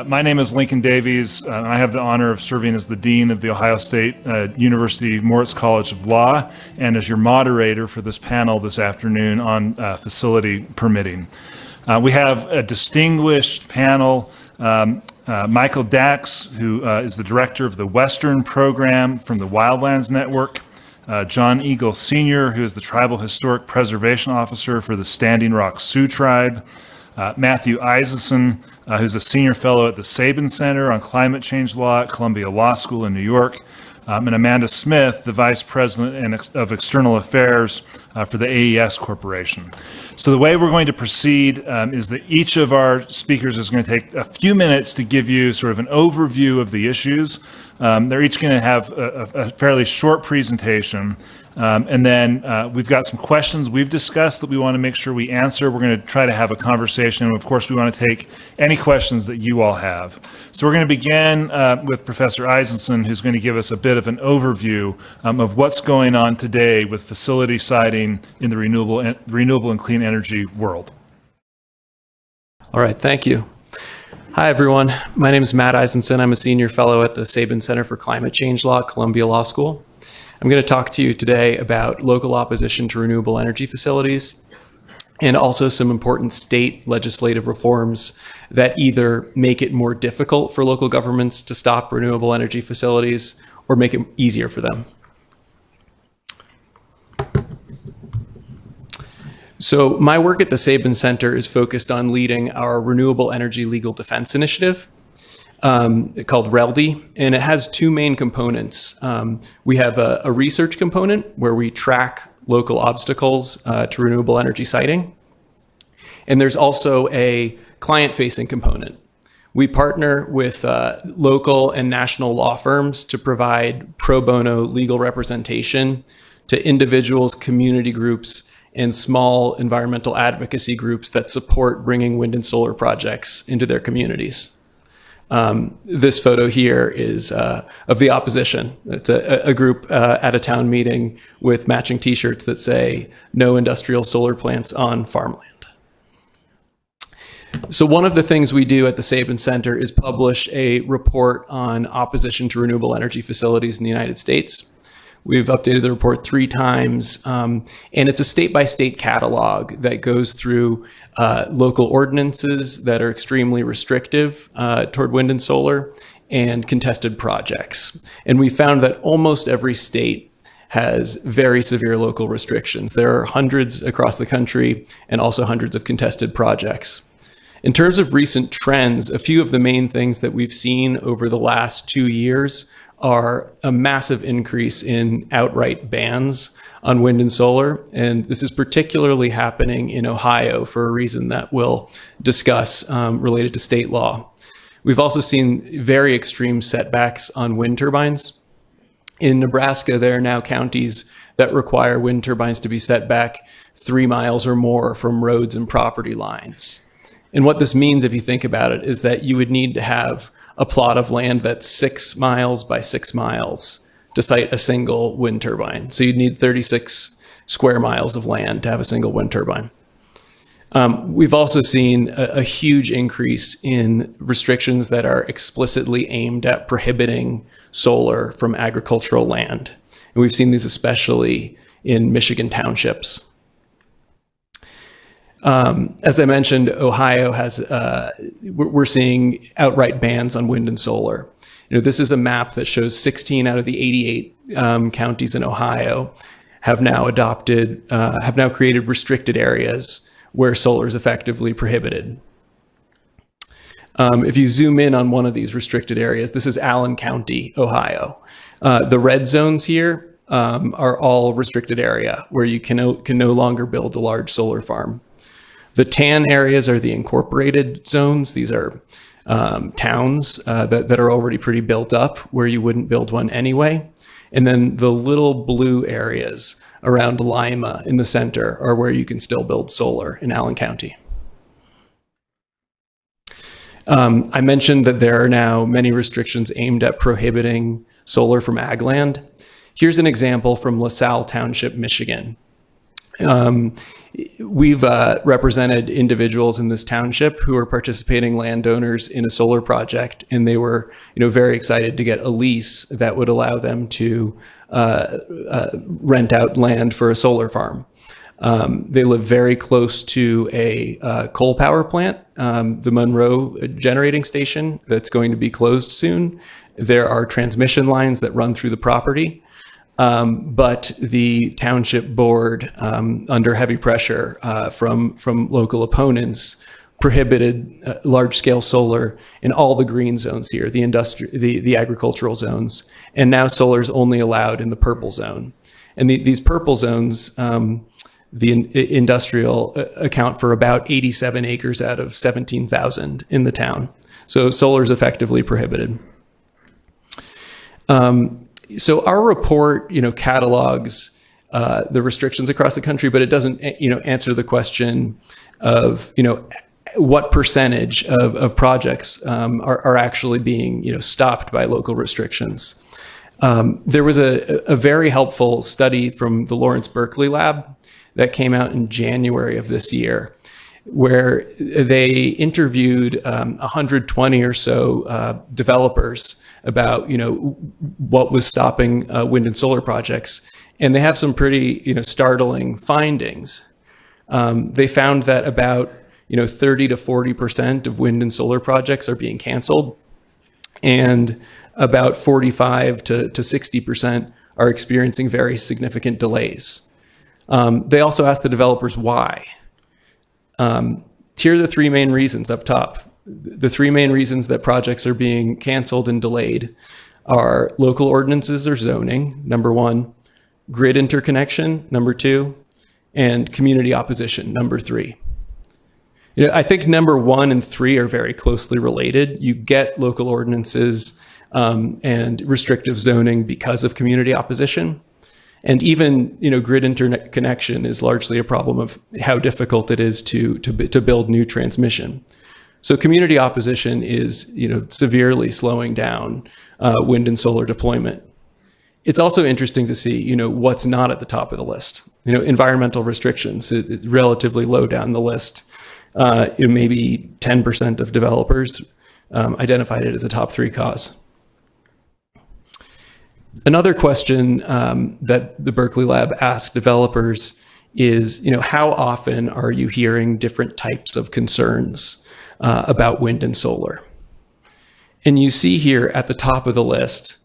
My name is Lincoln Davies, and I have the honor of serving as the Dean of the Ohio State University Moritz College of Law and as your moderator for this panel this afternoon on facility permitting. We have a distinguished panel, Michael Dax, who is the director of the Western Program from the Wildlands Network, John Eagle Sr., who is the Tribal Historic Preservation Officer for the Standing Rock Sioux Tribe, Matthew Eisenson, who's a senior fellow at the Sabin Center on Climate Change Law at Columbia Law School in New York, and Amanda Smith, the Vice President of External Affairs for the AES Corporation. So the way we're going to proceed is that each of our speakers is going to take a few minutes to give you sort of an overview of the issues. They're each going to have a fairly short presentation. And then we've got some questions we've discussed that we want to make sure we answer. We're going to try to have a conversation. And of course, we want to take any questions that you all have. So we're going to begin with Professor Eisenson, who's going to give us a bit of an overview of what's going on today with facility siting in the renewable and clean energy world. All right, thank you. Hi, everyone. My name is Matt Eisenson. I'm a senior fellow at the Sabin Center for Climate Change Law at Columbia Law School. I'm going to talk to you today about local opposition to renewable energy facilities and also some important state legislative reforms that either make it more difficult for local governments to stop renewable energy facilities or make it easier for them. So my work at the Sabin Center is focused on leading our Renewable Energy Legal Defense Initiative, called RELD, and it has two main components. We have a research component where we track local obstacles to renewable energy siting. And there's also a client-facing component. We partner with local and national law firms to provide pro bono legal representation to individuals, community groups, and small environmental advocacy groups that support bringing wind and solar projects into their communities. This photo here is of the opposition. It's a group at a town meeting with matching t-shirts that say, "No industrial solar plants on farmland." So one of the things we do at the Sabin Center is publish a report on opposition to renewable energy facilities in the United States. We've updated the report 3 times, and it's a state-by-state catalog that goes through local ordinances that are extremely restrictive toward wind and solar and contested projects. And we found that almost every state has very severe local restrictions. There are hundreds across the country and also hundreds of contested projects. In terms of recent trends, a few of the main things that we've seen over the last 2 years are a massive increase in outright bans on wind and solar. And this is particularly happening in Ohio for a reason that we'll discuss related to state law. We've also seen very extreme setbacks on wind turbines. In Nebraska, there are now counties that require wind turbines to be set back 3 miles or more from roads and property lines. And what this means, if you think about it, is that you would need to have a plot of land that's 6 miles by 6 miles to site a single wind turbine. So you'd need 36 square miles of land to have a single wind turbine. We've also seen a huge increase in restrictions that are explicitly aimed at prohibiting solar from agricultural land. And we've seen these especially in Michigan townships. As I mentioned, Ohio has, we're seeing outright bans on wind and solar. You know, this is a map that shows 16 out of the 88 counties in Ohio have now created restricted areas where solar is effectively prohibited. If you zoom in on one of these restricted areas, this is Allen County, Ohio. The red zones here are all restricted area where you can no longer build a large solar farm. The tan areas are the incorporated zones. These are towns that are already pretty built up where you wouldn't build one anyway. And then the little blue areas around Lima in the center are where you can still build solar in Allen County. I mentioned that there are now many restrictions aimed at prohibiting solar from ag land. Here's an example from LaSalle Township, Michigan. We've represented individuals in this township who are participating landowners in a solar project, and they were, very excited to get a lease that would allow them to rent out land for a solar farm. They live very close to a coal power plant, the Monroe generating station that's going to be closed soon. There are transmission lines that run through the property. But the township board, under heavy pressure from local opponents, prohibited large-scale solar in all the green zones here, the agricultural zones, and now solar is only allowed in the purple zone. And these purple zones, the industrial account for about 87 acres out of 17,000 in the town. So solar is effectively prohibited. So our report, catalogs the restrictions across the country, but it doesn't, answer the question of, what percentage of projects are actually being, stopped by local restrictions. There was a very helpful study from the Lawrence Berkeley Lab that came out in January of this year, where they interviewed 120 or so developers about what was stopping wind and solar projects, and they have some pretty startling findings. They found that about 30 to 40% of wind and solar projects are being canceled, and about 45 to 60% are experiencing very significant delays. They also asked the developers why. Here are the three main reasons up top. The three main reasons that projects are being canceled and delayed are local ordinances or zoning, number one, grid interconnection, number two, and community opposition, number three. I think number one and three are very closely related. You get local ordinances and restrictive zoning because of community opposition. And even, grid interconnection is largely a problem of how difficult it is to build new transmission. So community opposition is, severely slowing down wind and solar deployment. It's also interesting to see, what's not at the top of the list. Environmental restrictions, it's relatively low down the list. Maybe 10% of developers identified it as a top three cause. Another question that the Berkeley Lab asked developers is, how often are you hearing different types of concerns about wind and solar? And you see here at the top of the list,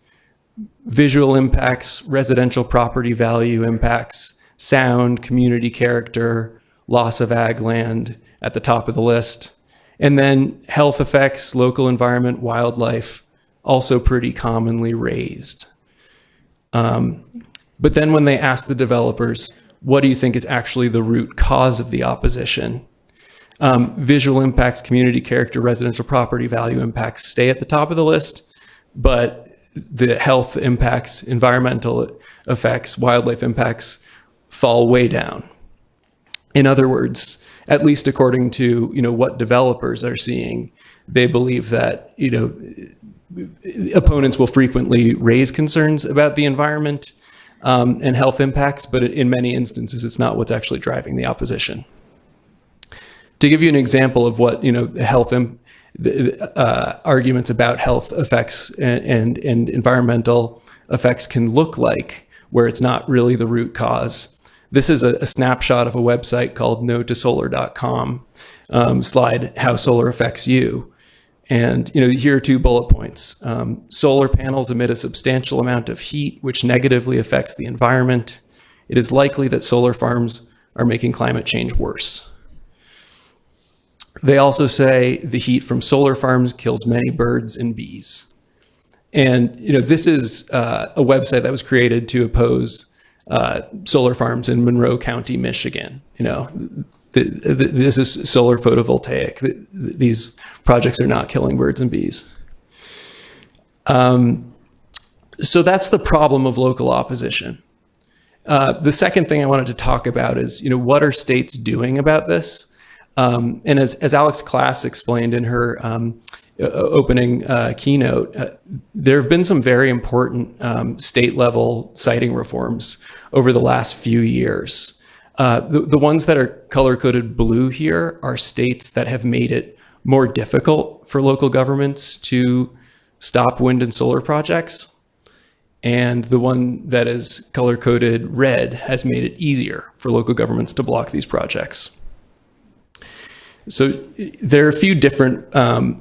visual impacts, residential property value impacts, sound, community character, loss of ag land at the top of the list. And then health effects, local environment, wildlife, also pretty commonly raised. But then when they ask the developers, what do you think is actually the root cause of the opposition? Visual impacts, community character, residential property value impacts stay at the top of the list, but the health impacts, environmental effects, wildlife impacts fall way down. In other words, at least according to what developers are seeing, they believe that opponents will frequently raise concerns about the environment and health impacts, but in many instances, it's not what's actually driving the opposition. To give you an example of what health arguments about health effects and environmental effects can look like, where it's not really the root cause. This is a snapshot of a website called notosolar.com, slide how solar affects you. And here are 2 bullet points. Solar panels emit a substantial amount of heat, which negatively affects the environment. It is likely that solar farms are making climate change worse. They also say the heat from solar farms kills many birds and bees. And this is a website that was created to oppose solar farms in Monroe County, Michigan. This is solar photovoltaic. These projects are not killing birds and bees. So that's the problem of local opposition. The second thing I wanted to talk about is, what are states doing about this? And as Alex Klass explained in her opening keynote, there have been some very important state-level siting reforms over the last few years. The ones that are color-coded blue here are states that have made it more difficult for local governments to stop wind and solar projects. And the one that is color-coded red has made it easier for local governments to block these projects. So there are a few different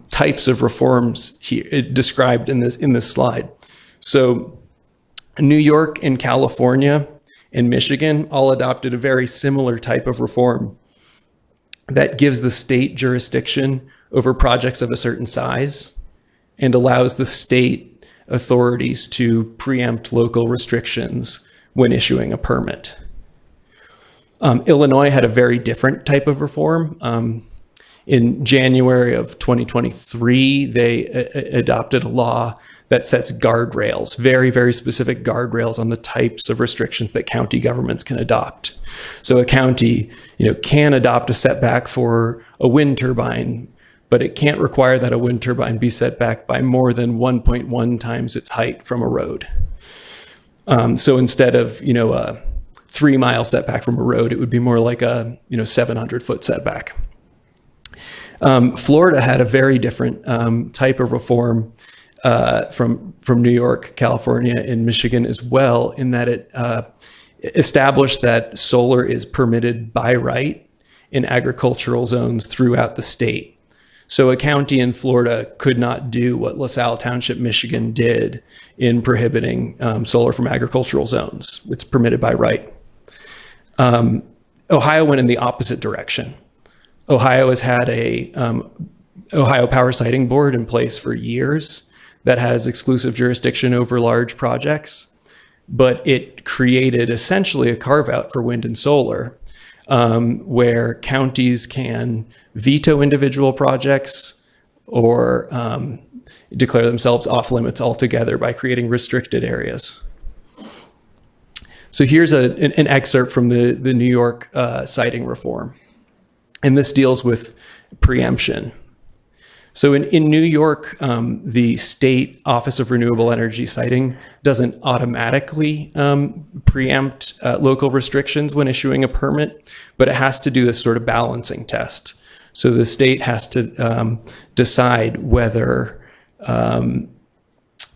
types of reforms here described in this slide. So New York and California and Michigan all adopted a very similar type of reform that gives the state jurisdiction over projects of a certain size and allows the state authorities to preempt local restrictions when issuing a permit. Illinois had a very different type of reform. In January of 2023, they adopted a law that sets guardrails, very, very specific guardrails on the types of restrictions that county governments can adopt. So a county, can adopt a setback for a wind turbine, but it can't require that a wind turbine be set back by more than 1.1 times its height from a road. So instead of, a 3-mile setback from a road, it would be more like a, 700-foot setback. Florida had a very different type of reform from New York, California, and Michigan as well, in that it established that solar is permitted by right in agricultural zones throughout the state. So a county in Florida could not do what LaSalle Township, Michigan did in prohibiting solar from agricultural zones. It's permitted by right. Ohio went in the opposite direction. Ohio has had a Ohio Power Siting Board in place for years that has exclusive jurisdiction over large projects, but it created essentially a carve-out for wind and solar, where counties can veto individual projects or declare themselves off limits altogether by creating restricted areas. So here's an excerpt from the New York siting reform. And this deals with preemption. So in New York, the State Office of Renewable Energy Siting doesn't automatically preempt local restrictions when issuing a permit, but it has to do this sort of balancing test. So the state has to decide whether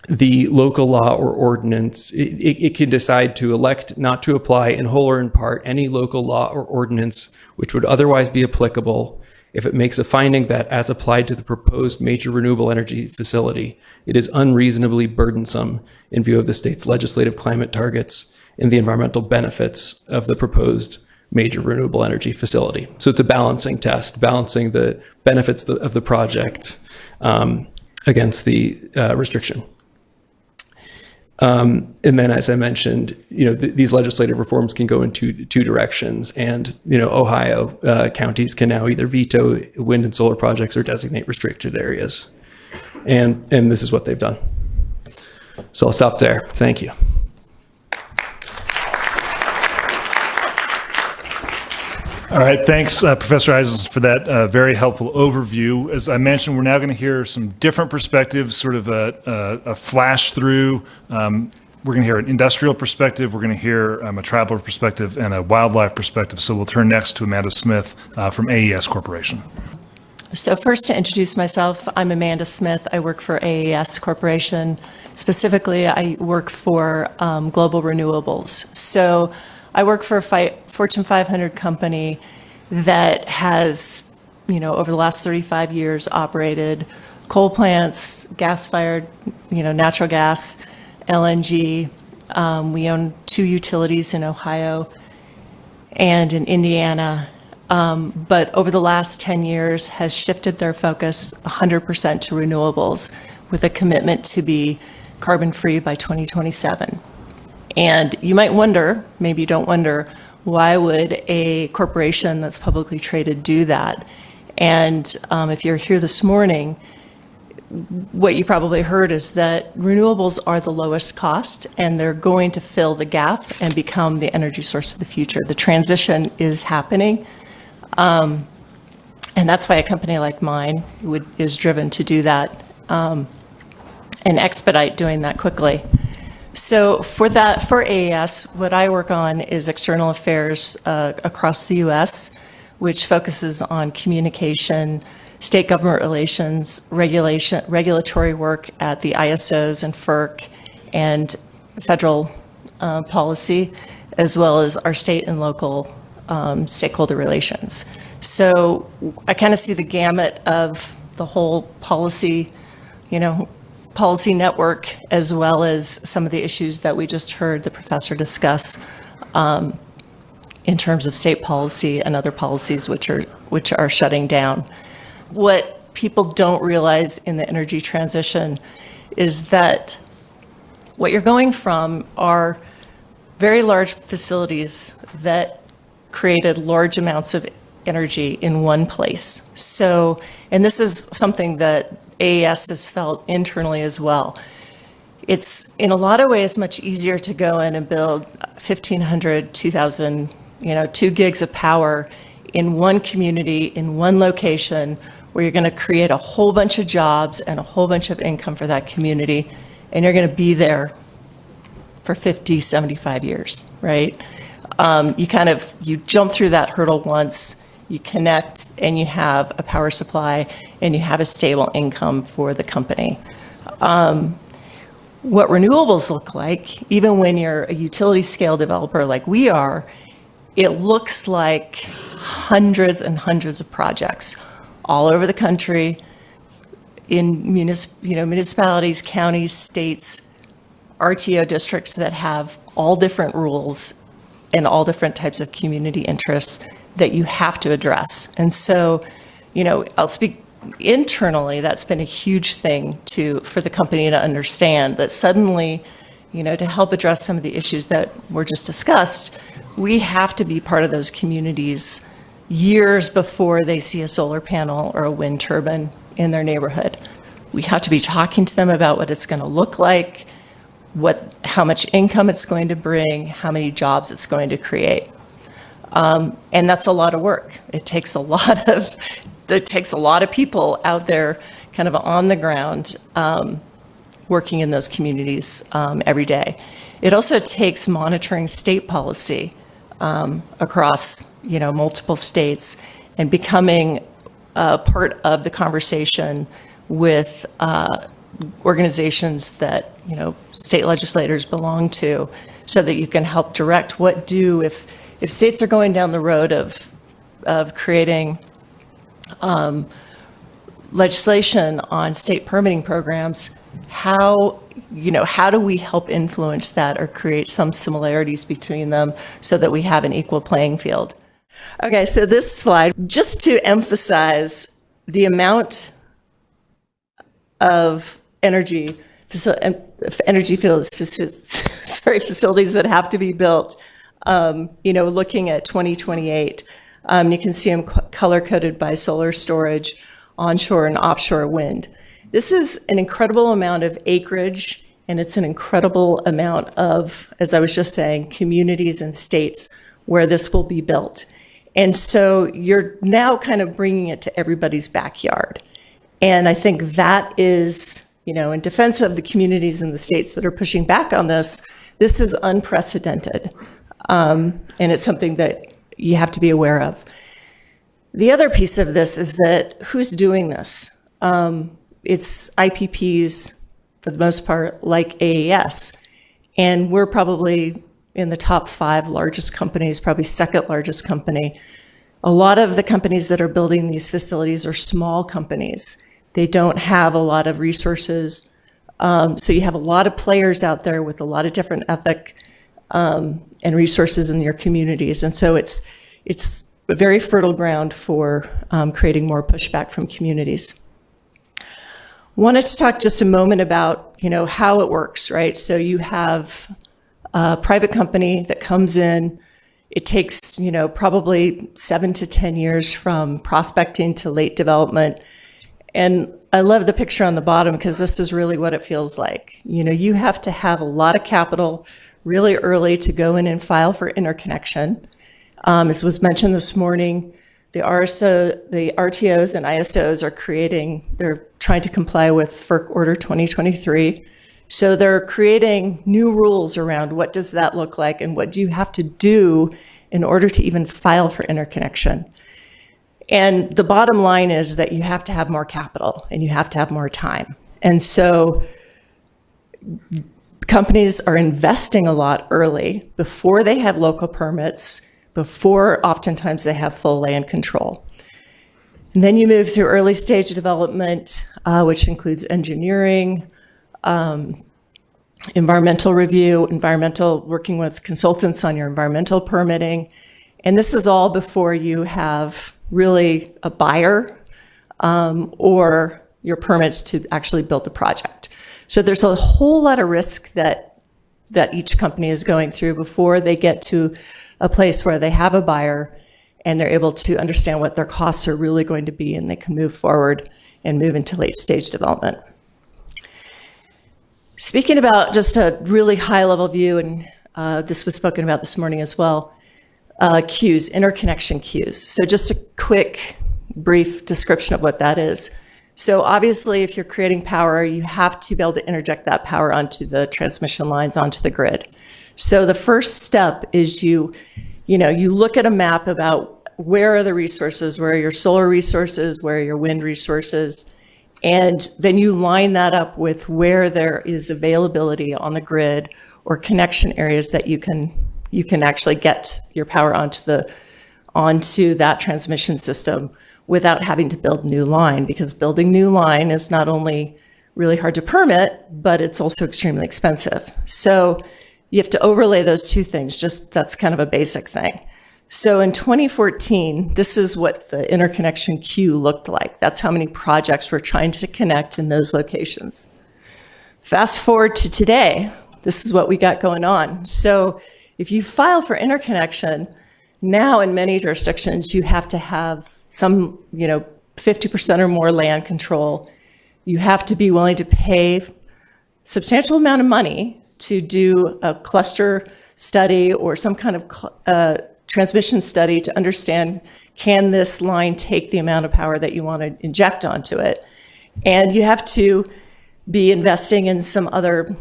the local law or ordinance, it can decide to elect not to apply in whole or in part any local law or ordinance which would otherwise be applicable if it makes a finding that, as applied to the proposed major renewable energy facility, it is unreasonably burdensome in view of the state's legislative climate targets and the environmental benefits of the proposed major renewable energy facility. So it's a balancing test, balancing the benefits of the project against the restriction. And then, as I mentioned, these legislative reforms can go in two directions, and Ohio counties can now either veto wind and solar projects or designate restricted areas, and this is what they've done. So I'll stop there. Thank you. All right, thanks, Professor Eisenson, for that very helpful overview. As I mentioned, we're now going to hear some different perspectives, sort of a flash through. We're going to hear an industrial perspective, we're going to hear a traveler perspective, and a wildlife perspective. So we'll turn next to Amanda Smith from AES Corporation. So first, to introduce myself, I'm Amanda Smith. I work for AES Corporation. Specifically, I work for Global Renewables. So I work for a Fortune 500 company that has, over the last 35 years operated coal plants, gas-fired, natural gas, LNG. We own 2 utilities in Ohio and in Indiana. But over the last 10 years has shifted their focus 100% to renewables with a commitment to be carbon-free by 2027. And you might wonder, maybe you don't wonder, why would a corporation that's publicly traded do that? And if you're here this morning, what you probably heard is that renewables are the lowest cost, and they're going to fill the gap and become the energy source of the future. The transition is happening, and that's why a company like mine is driven to do that and expedite doing that quickly. So for AES, what I work on is external affairs across the U.S., which focuses on communication, state government relations, regulatory work at the ISOs and FERC, and federal policy, as well as our state and local stakeholder relations. So I kind of see the gamut of the whole policy, policy network, as well as some of the issues that we just heard the professor discuss in terms of state policy and other policies which are shutting down. What people don't realize in the energy transition is that what you're going from are very large facilities that created large amounts of energy in one place. So, and this is something that AES has felt internally as well. It's in a lot of ways much easier to go in and build 1,500, 2,000, 2 gigs of power in one community, in one location, where you're going to create a whole bunch of jobs and a whole bunch of income for that community, and you're going to be there for 50, 75 years, right? You jump through that hurdle once, you connect, and you have a power supply, and you have a stable income for the company. What renewables look like, even when you're a utility scale developer like we are, it looks like hundreds and hundreds of projects all over the country, in municipalities, counties, states, RTO districts that have all different rules and all different types of community interests that you have to address. And so, I'll speak internally, that's been a huge thing for the company to understand that suddenly, to help address some of the issues that were just discussed, we have to be part of those communities years before they see a solar panel or a wind turbine in their neighborhood. We have to be talking to them about what it's going to look like, how much income it's going to bring, how many jobs it's going to create. And that's a lot of work. It takes a lot of people out there kind of on the ground working in those communities every day. It also takes monitoring state policy across multiple states and becoming part of the conversation with organizations that state legislators belong to, so that you can help direct if states are going down the road of creating legislation on state permitting programs. How do we help influence that or create some similarities between them so that we have an equal playing field? Okay, so this slide, just to emphasize the amount of facilities that have to be built, looking at 2028. You can see them color-coded by solar storage, onshore and offshore wind. This is an incredible amount of acreage, and it's an incredible amount of, as I was just saying, communities and states where this will be built. And so you're now kind of bringing it to everybody's backyard. And I think that is, in defense of the communities and the states that are pushing back on this, this is unprecedented. And it's something that you have to be aware of. The other piece of this is that who's doing this? It's IPPs, for the most part, like AES. And we're probably in the top 5 largest companies, probably second largest company. A lot of the companies that are building these facilities are small companies. They don't have a lot of resources. So you have a lot of players out there with a lot of different ethic and resources in your communities. And so it's a very fertile ground for creating more pushback from communities. Wanted to talk just a moment about, how it works, right? So you have a private company that comes in. It takes, probably 7 to 10 years from prospecting to late development. And I love the picture on the bottom because this is really what it feels like. You know, you have to have a lot of capital really early to go in and file for interconnection. As was mentioned this morning, the RTOs and ISOs are they're trying to comply with FERC Order 2023. So they're creating new rules around what does that look like and what do you have to do in order to even file for interconnection. And the bottom line is that you have to have more capital and you have to have more time. And so companies are investing a lot early before they have local permits, before oftentimes they have full land control. And then you move through early stage development, which includes engineering, environmental review, working with consultants on your environmental permitting. And this is all before you have really a buyer or your permits to actually build the project. So there's a whole lot of risk that each company is going through before they get to a place where they have a buyer and they're able to understand what their costs are really going to be, and they can move forward and move into late stage development. Speaking about just a really high level view, and this was spoken about this morning as well, queues, interconnection queues. So just a quick, brief description of what that is. So obviously, if you're creating power, you have to be able to interject that power onto the transmission lines, onto the grid. So the first step is you look at a map about where are the resources, where are your solar resources, where are your wind resources, and then you line that up with where there is availability on the grid or connection areas that you can actually get your power onto that transmission system without having to build new line, because building new line is not only really hard to permit, but it's also extremely expensive. So you have to overlay those two things. That's kind of a basic thing. So in 2014, this is what the interconnection queue looked like. That's how many projects we're trying to connect in those locations. Fast forward to today, this is what we got going on. So if you file for interconnection, now in many jurisdictions, you have to have some, 50% or more land control. You have to be willing to pay substantial amount of money to do a cluster study or some kind of transmission study to understand, can this line take the amount of power that you want to inject onto it? And you have to be investing in some other,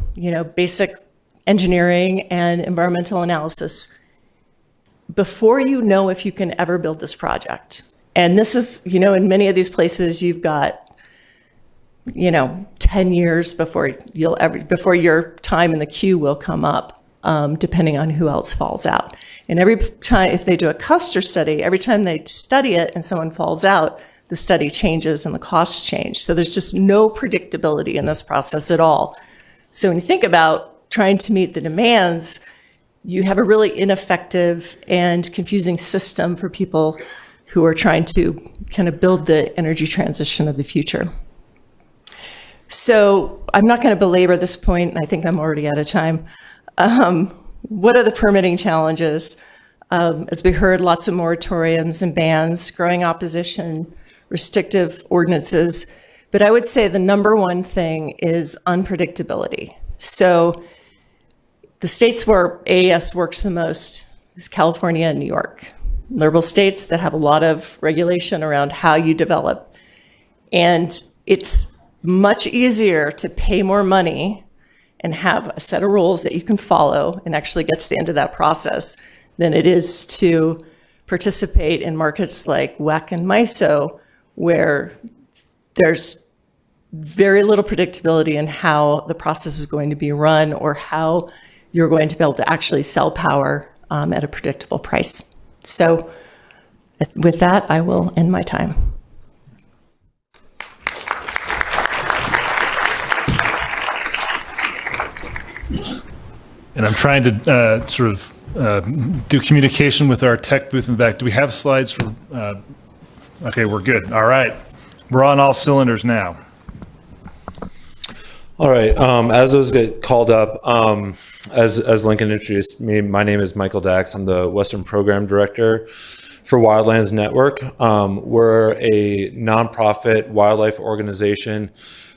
basic engineering and environmental analysis before you know if you can ever build this project. And this is, in many of these places, you've got, 10 years before your time in the queue will come up, depending on who else falls out. And every time, if they do a cluster study, every time they study it and someone falls out, the study changes and the costs change. So there's just no predictability in this process at all. So when you think about trying to meet the demands, you have a really ineffective and confusing system for people who are trying to kind of build the energy transition of the future. So I'm not going to belabor this point, and I think I'm already out of time. What are the permitting challenges? As we heard, lots of moratoriums and bans, growing opposition, restrictive ordinances. But I would say the number one thing is unpredictability. So the states where AES works the most is California and New York. Liberal states that have a lot of regulation around how you develop. And it's much easier to pay more money and have a set of rules that you can follow and actually get to the end of that process than it is to participate in markets like WEC and MISO, where there's very little predictability in how the process is going to be run or how you're going to be able to actually sell power at a predictable price. So with that, I will end my time. And I'm trying to do communication with our tech booth in the back. Do we have slides for? Okay, we're good. All right. We're on all cylinders now. All right. As those get called up, as Lincoln introduced me, my name is Michael Dax. I'm the Western Program Director for Wildlands Network. We're a nonprofit wildlife organization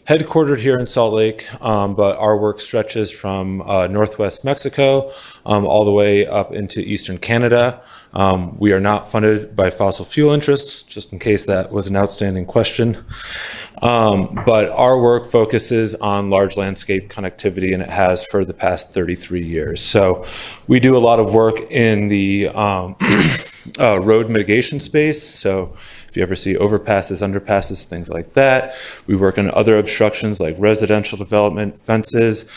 headquartered here in Salt Lake, but our work stretches from northwest Mexico all the way up into eastern Canada. We are not funded by fossil fuel interests, just in case that was an outstanding question. But our work focuses on large landscape connectivity, and it has for the past 33 years. So we do a lot of work in the road mitigation space. So if you ever see overpasses, underpasses, things like that. We work on other obstructions like residential development, fences,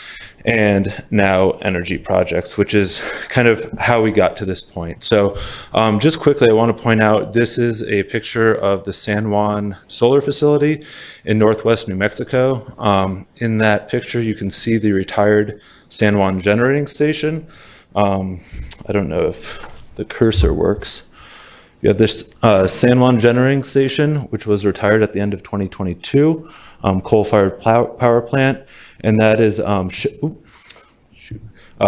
and now energy projects, which is kind of how we got to this point. So just quickly, I want to point out this is a picture of the San Juan solar facility in northwest New Mexico. In that picture, you can see the retired San Juan generating station. I don't know if the cursor works. You have this San Juan generating station, which was retired at the end of 2022, coal-fired power plant, and that is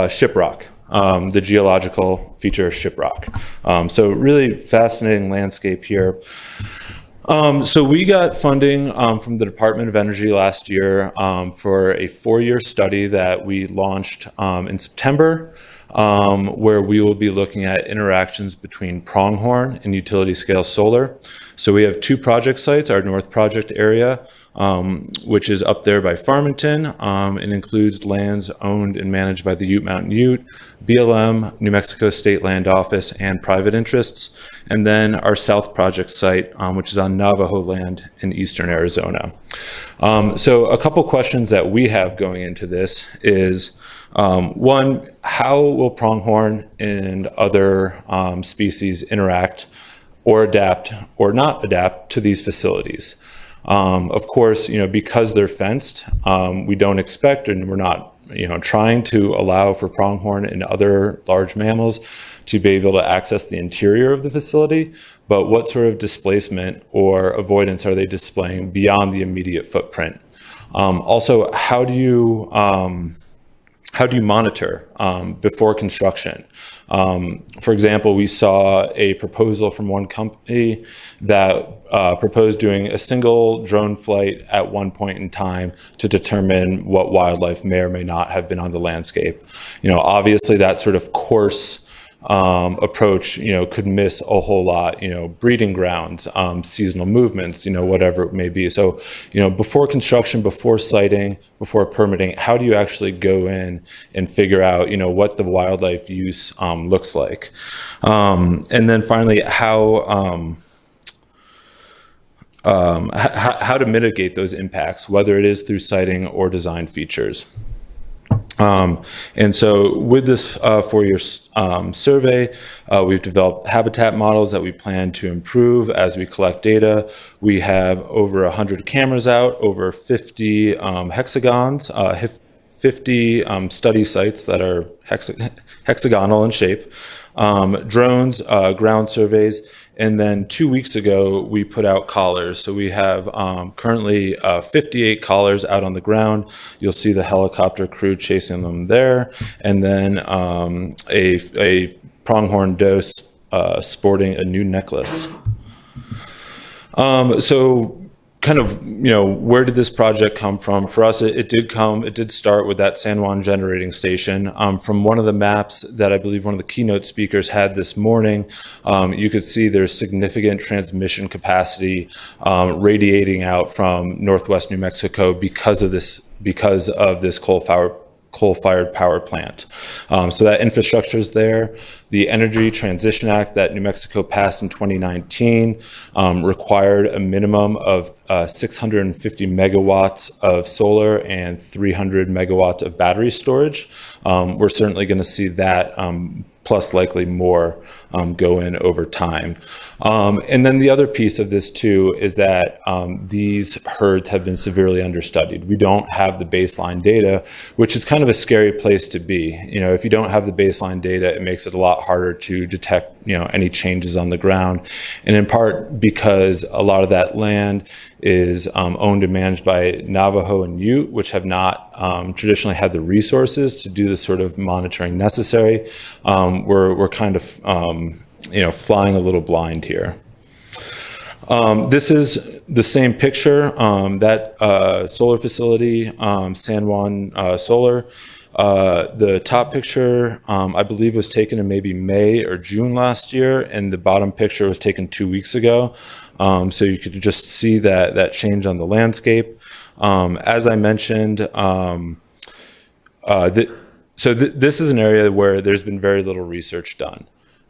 shiprock, the geological feature shiprock. So really fascinating landscape here. So we got funding from the Department of Energy last year for a 4-year study that we launched in September, where we will be looking at interactions between pronghorn and utility scale solar. So we have 2 project sites, our North Project area, which is up there by Farmington, and includes lands owned and managed by the Ute Mountain Ute, BLM, New Mexico State Land Office, and private interests. And then our South Project site, which is on Navajo land in eastern Arizona. So a couple questions that we have going into this is, one, how will pronghorn and other species interact or adapt or not adapt to these facilities? Of course, because they're fenced, we don't expect, and we're not, trying to allow for pronghorn and other large mammals to be able to access the interior of the facility. But what sort of displacement or avoidance are they displaying beyond the immediate footprint? Also, how do you monitor before construction? For example, we saw a proposal from one company that proposed doing a single drone flight at one point in time to determine what wildlife may or may not have been on the landscape. Obviously that sort of coarse approach, could miss a whole lot, breeding grounds, seasonal movements, whatever it may be. So, before construction, before siting, before permitting, how do you actually go in and figure out, what the wildlife use looks like? And then finally, how to mitigate those impacts, whether it is through siting or design features. And so with this 4-year survey, we've developed habitat models that we plan to improve as we collect data. We have over 100 cameras out, over 50 hexagons, 50 study sites that are hexagonal in shape, drones, ground surveys, and then 2 weeks ago, we put out collars. So we have currently 58 collars out on the ground. You'll see the helicopter crew chasing them there. And then a pronghorn doe sporting a new necklace. So kind of, where did this project come from? For us, it did start with that San Juan generating station. From one of the maps that I believe one of the keynote speakers had this morning, you could see there's significant transmission capacity radiating out from northwest New Mexico because of this coal-fired power plant. So that infrastructure is there. The Energy Transition Act that New Mexico passed in 2019 required a minimum of 650 megawatts of solar and 300 megawatts of battery storage. We're certainly going to see that plus likely more go in over time. And then the other piece of this too is that these herds have been severely understudied. We don't have the baseline data, which is kind of a scary place to be. If you don't have the baseline data, it makes it a lot harder to detect any changes on the ground. And in part because a lot of that land is owned and managed by Navajo and Ute, which have not traditionally had the resources to do the sort of monitoring necessary. We're kind of flying a little blind here. This is the same picture, that solar facility, San Juan Solar. The top picture, I believe, was taken in maybe May or June last year, and the bottom picture was taken 2 weeks ago. So you could just see that change on the landscape. As I mentioned, this is an area where there's been very little research done.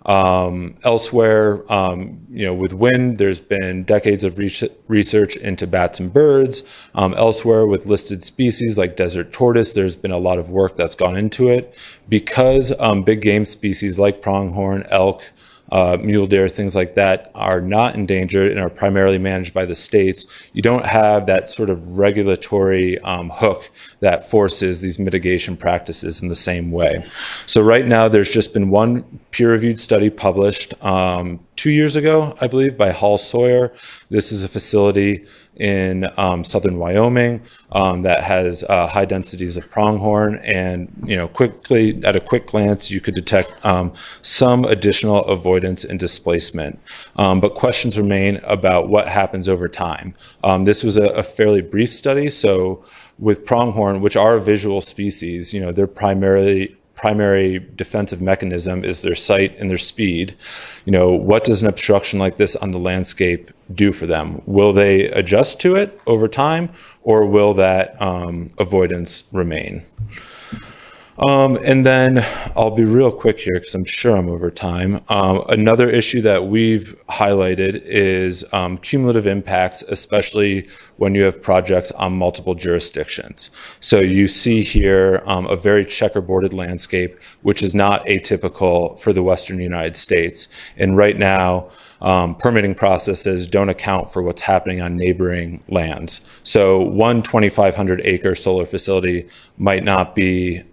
Elsewhere, with wind, there's been decades of research into bats and birds. Elsewhere, with listed species like desert tortoise, there's been a lot of work that's gone into it. Because big game species like pronghorn, elk, mule deer, things like that are not endangered and are primarily managed by the states, you don't have that sort of regulatory hook that forces these mitigation practices in the same way. So right now there's just been one peer-reviewed study published 2 years ago, I believe, by Hall Sawyer. This is a facility in southern Wyoming that has high densities of pronghorn, and quickly, at a quick glance, you could detect some additional avoidance and displacement. But questions remain about what happens over time. This was a fairly brief study, so with pronghorn, which are a visual species, their primary defensive mechanism is their sight and their speed. What does an obstruction like this on the landscape do for them? Will they adjust to it over time, or will that avoidance remain? And then I'll be real quick here because I'm sure I'm over time. Another issue that we've highlighted is cumulative impacts, especially when you have projects on multiple jurisdictions. So you see here a very checkerboarded landscape, which is not atypical for the Western United States. And right now, permitting processes don't account for what's happening on neighboring lands. So one 2,500 acre solar facility might not be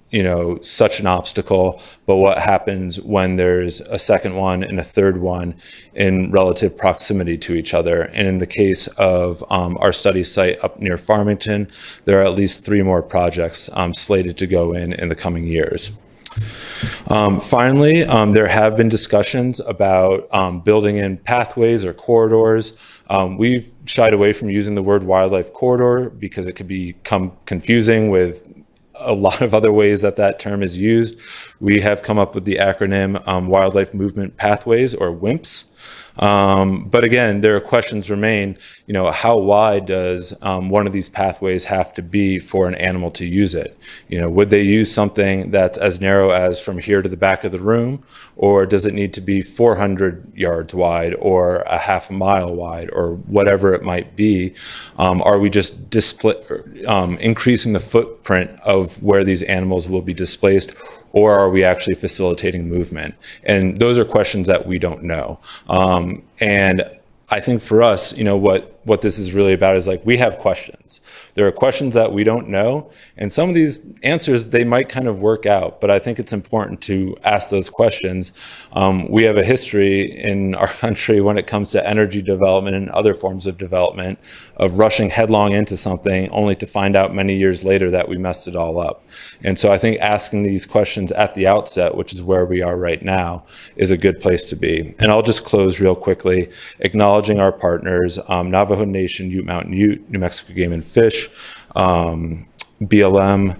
such an obstacle, but what happens when there's a second one and a third one in relative proximity to each other? And in the case of our study site up near Farmington, there are at least 3 more projects slated to go in the coming years. Finally, there have been discussions about building in pathways or corridors. We've shied away from using the word wildlife corridor because it could become confusing with a lot of other ways that term is used. We have come up with the acronym Wildlife Movement Pathways, or WIMPs. But again, there are questions remain, how wide does one of these pathways have to be for an animal to use it? Would they use something that's as narrow as from here to the back of the room, or does it need to be 400 yards wide or a half a mile wide, or whatever it might be? Are we just increasing the footprint of where these animals will be displaced, or are we actually facilitating movement? And those are questions that we don't know. And I think for us, what this is really about is we have questions. There are questions that we don't know, and some of these answers, they might kind of work out, but I think it's important to ask those questions. We have a history in our country when it comes to energy development and other forms of development of rushing headlong into something only to find out many years later that we messed it all up. And so I think asking these questions at the outset, which is where we are right now, is a good place to be. And I'll just close real quickly, acknowledging our partners, Navajo Nation, Ute Mountain Ute, New Mexico Game and Fish, BLM,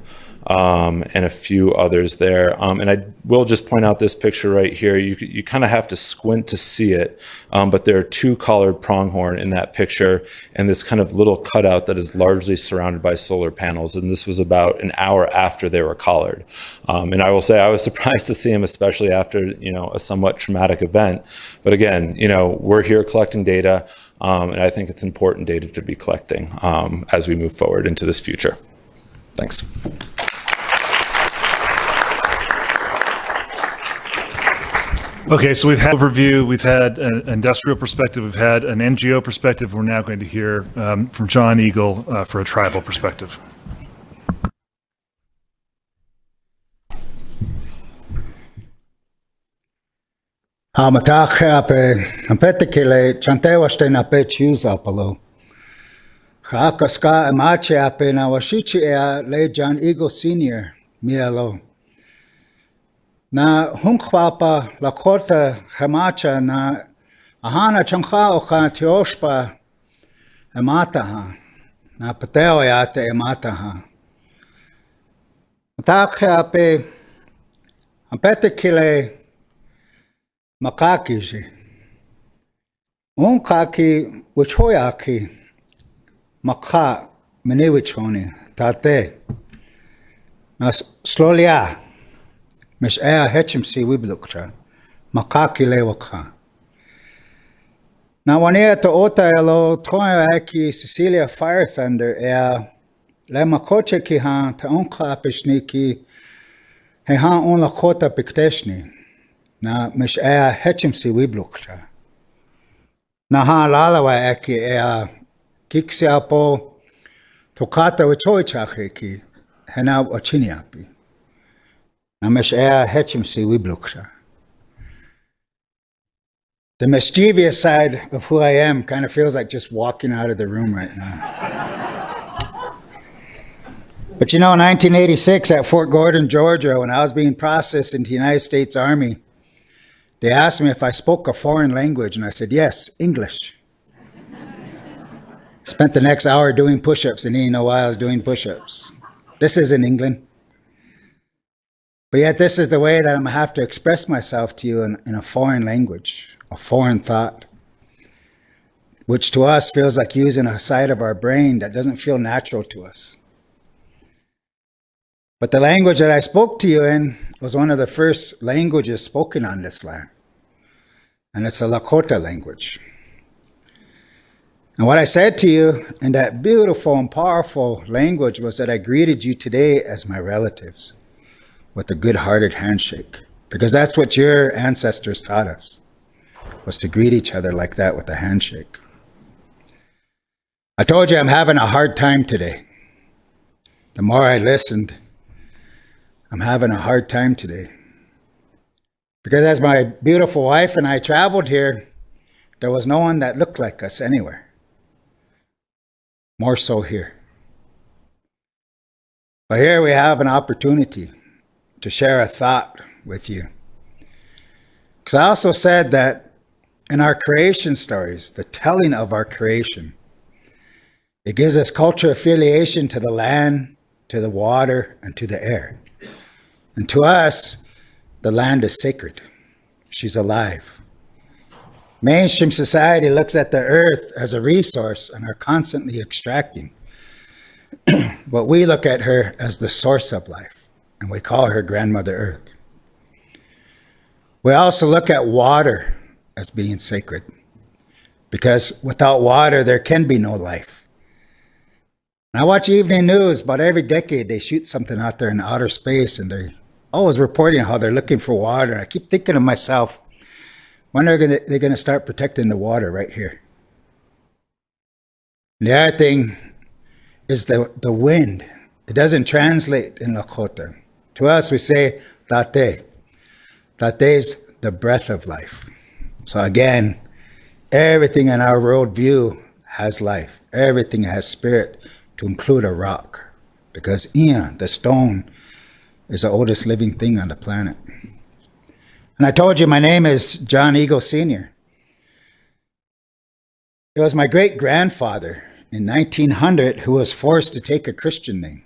and a few others there. And I will just point out this picture right here. You kind of have to squint to see it, but there are 2 collared pronghorn in that picture, and this kind of little cutout that is largely surrounded by solar panels. And this was about an hour after they were collared. And I will say I was surprised to see them, especially after a somewhat traumatic event. But again, we're here collecting data, and I think it's important data to be collecting as we move forward into this future. Thanks. Okay, so we've had overview, we've had an industrial perspective, we've had an NGO perspective. We're now going to hear from John Eagle for a tribal perspective. Ampetekele chantewaste na pe chusa palo. Hakaska amache ape na washichi le John Eagle Senior mielo. Na hunkwapa lakota hamacha na ahana chankha oka tioshpa emataha. Na pateo yate emataha. Takhe apete kile makakiji. Unkaki wichoyaki maka meniwichoni tate. Na slolia. Mish ea hechimsi wiblukcha. Makaki lewaka. Na wania to ota elo toya aki Cecilia Fire Thunder ea le makoche ki ha ta onka apeshniki he ha on la kota pikteshni. Na mish ea hechimsi wiblukcha. Na ha lalawa aki ea kiksi apo tokata wichoichache ki hena wachini api. Na mish ea hechimsi wiblukcha. The mischievous side of who I am kind of feels like just walking out of the room right now. But you know, in 1986 at Fort Gordon, Georgia, when I was being processed into the United States Army, they asked me if I spoke a foreign language, and I said, yes, English. Spent the next hour doing push-ups, and didn't know why I was doing push-ups. This is in England. But yet this is the way that I'm going to have to express myself to you in a foreign language, a foreign thought, which to us feels like using a side of our brain that doesn't feel natural to us. But the language that I spoke to you in was one of the first languages spoken on this land. And it's a Lakota language. And what I said to you in that beautiful and powerful language was that I greeted you today as my relatives with a good-hearted handshake. Because that's what your ancestors taught us, was to greet each other like that with a handshake. I told you I'm having a hard time today. The more I listened, I'm having a hard time today. Because as my beautiful wife and I traveled here, there was no one that looked like us anywhere. More so here. But here we have an opportunity to share a thought with you. Because I also said that in our creation stories, the telling of our creation, it gives us cultural affiliation to the land, to the water, and to the air. And to us, the land is sacred. She's alive. Mainstream society looks at the earth as a resource and are constantly extracting. But we look at her as the source of life, and we call her Grandmother Earth. We also look at water as being sacred, because without water, there can be no life. And I watch evening news. About every decade, they shoot something out there in outer space, and they're always reporting how they're looking for water. And I keep thinking to myself, when are they going to start protecting the water right here? And the other thing is the wind. It doesn't translate in Lakota. To us, we say tate. Tate is the breath of life. So again, everything in our worldview has life. Everything has spirit, to include a rock. Because Ian, the stone, is the oldest living thing on the planet. And I told you my name is John Eagle Sr. It was my great-grandfather in 1900 who was forced to take a Christian name.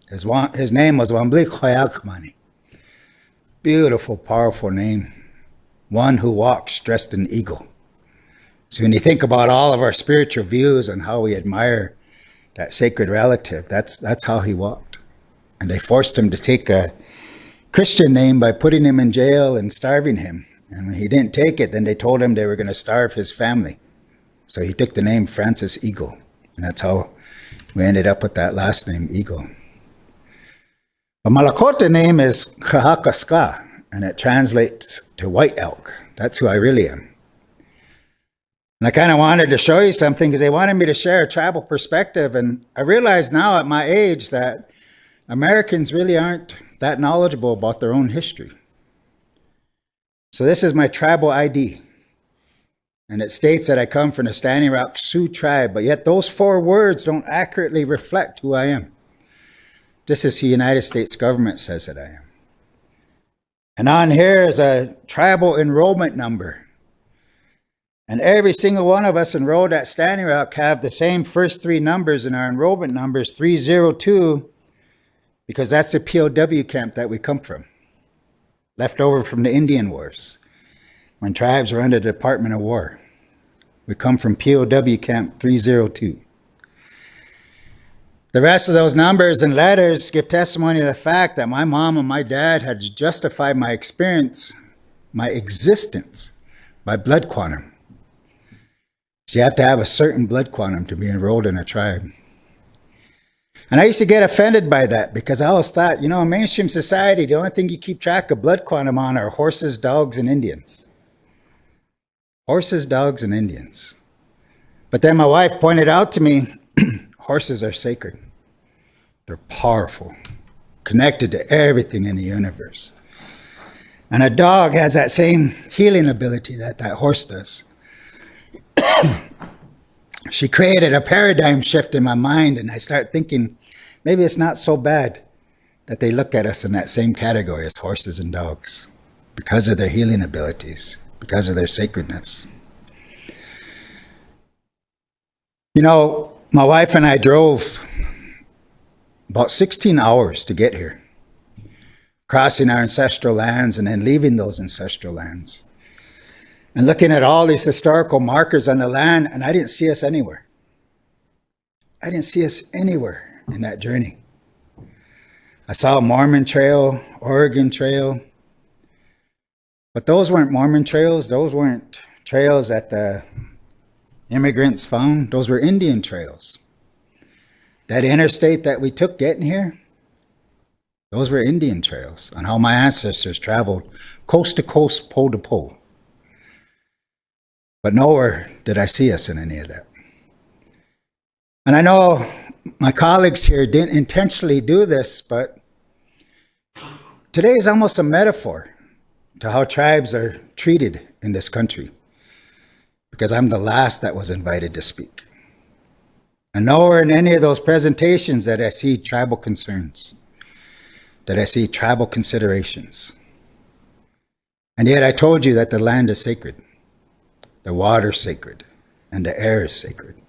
His name was Wamblik Hoyakmani. Beautiful, powerful name. One who walks dressed in eagle. So when you think about all of our spiritual views and how we admire that sacred relative, that's how he walked. And they forced him to take a Christian name by putting him in jail and starving him. And when he didn't take it, then they told him they were going to starve his family. So he took the name Francis Eagle. And that's how we ended up with that last name, Eagle. But my Lakota name is Kahakaska, and it translates to white elk. That's who I really am. And I kind of wanted to show you something because they wanted me to share a tribal perspective. And I realize now at my age that Americans really aren't that knowledgeable about their own history. So this is my tribal ID. And it states that I come from the Standing Rock Sioux tribe, but yet those 4 words don't accurately reflect who I am. This is who the United States government says that I am. And on here is a tribal enrollment number. And every single one of us enrolled at Standing Rock have the same first three numbers, and our enrollment number is 302, because that's the POW camp that we come from, left over from the Indian Wars, when tribes were under the Department of War. We come from POW camp 302. The rest of those numbers and letters give testimony to the fact that my mom and my dad had justified my experience, my existence, by blood quantum. So you have to have a certain blood quantum to be enrolled in a tribe. And I used to get offended by that, because I always thought, you know, in mainstream society, the only thing you keep track of blood quantum on are horses, dogs, and Indians. Horses, dogs, and Indians. But then my wife pointed out to me, horses are sacred. They're powerful, connected to everything in the universe. And a dog has that same healing ability that that horse does. She created a paradigm shift in my mind, and I start thinking, maybe it's not so bad that they look at us in that same category as horses and dogs, because of their healing abilities, because of their sacredness. You know, my wife and I drove about 16 hours to get here, crossing our ancestral lands and then leaving those ancestral lands, and looking at all these historical markers on the land, and I didn't see us anywhere. I didn't see us anywhere in that journey. I saw a Mormon trail, Oregon trail, but those weren't Mormon trails. Those weren't trails that the immigrants found. Those were Indian trails. That interstate that we took getting here, those were Indian trails on how my ancestors traveled coast to coast, pole to pole. But nowhere did I see us in any of that. And I know my colleagues here didn't intentionally do this, but today is almost a metaphor to how tribes are treated in this country, because I'm the last that was invited to speak. And nowhere in any of those presentations that I see tribal concerns, that I see tribal considerations. And yet I told you that the land is sacred, the water is sacred, and the air is sacred.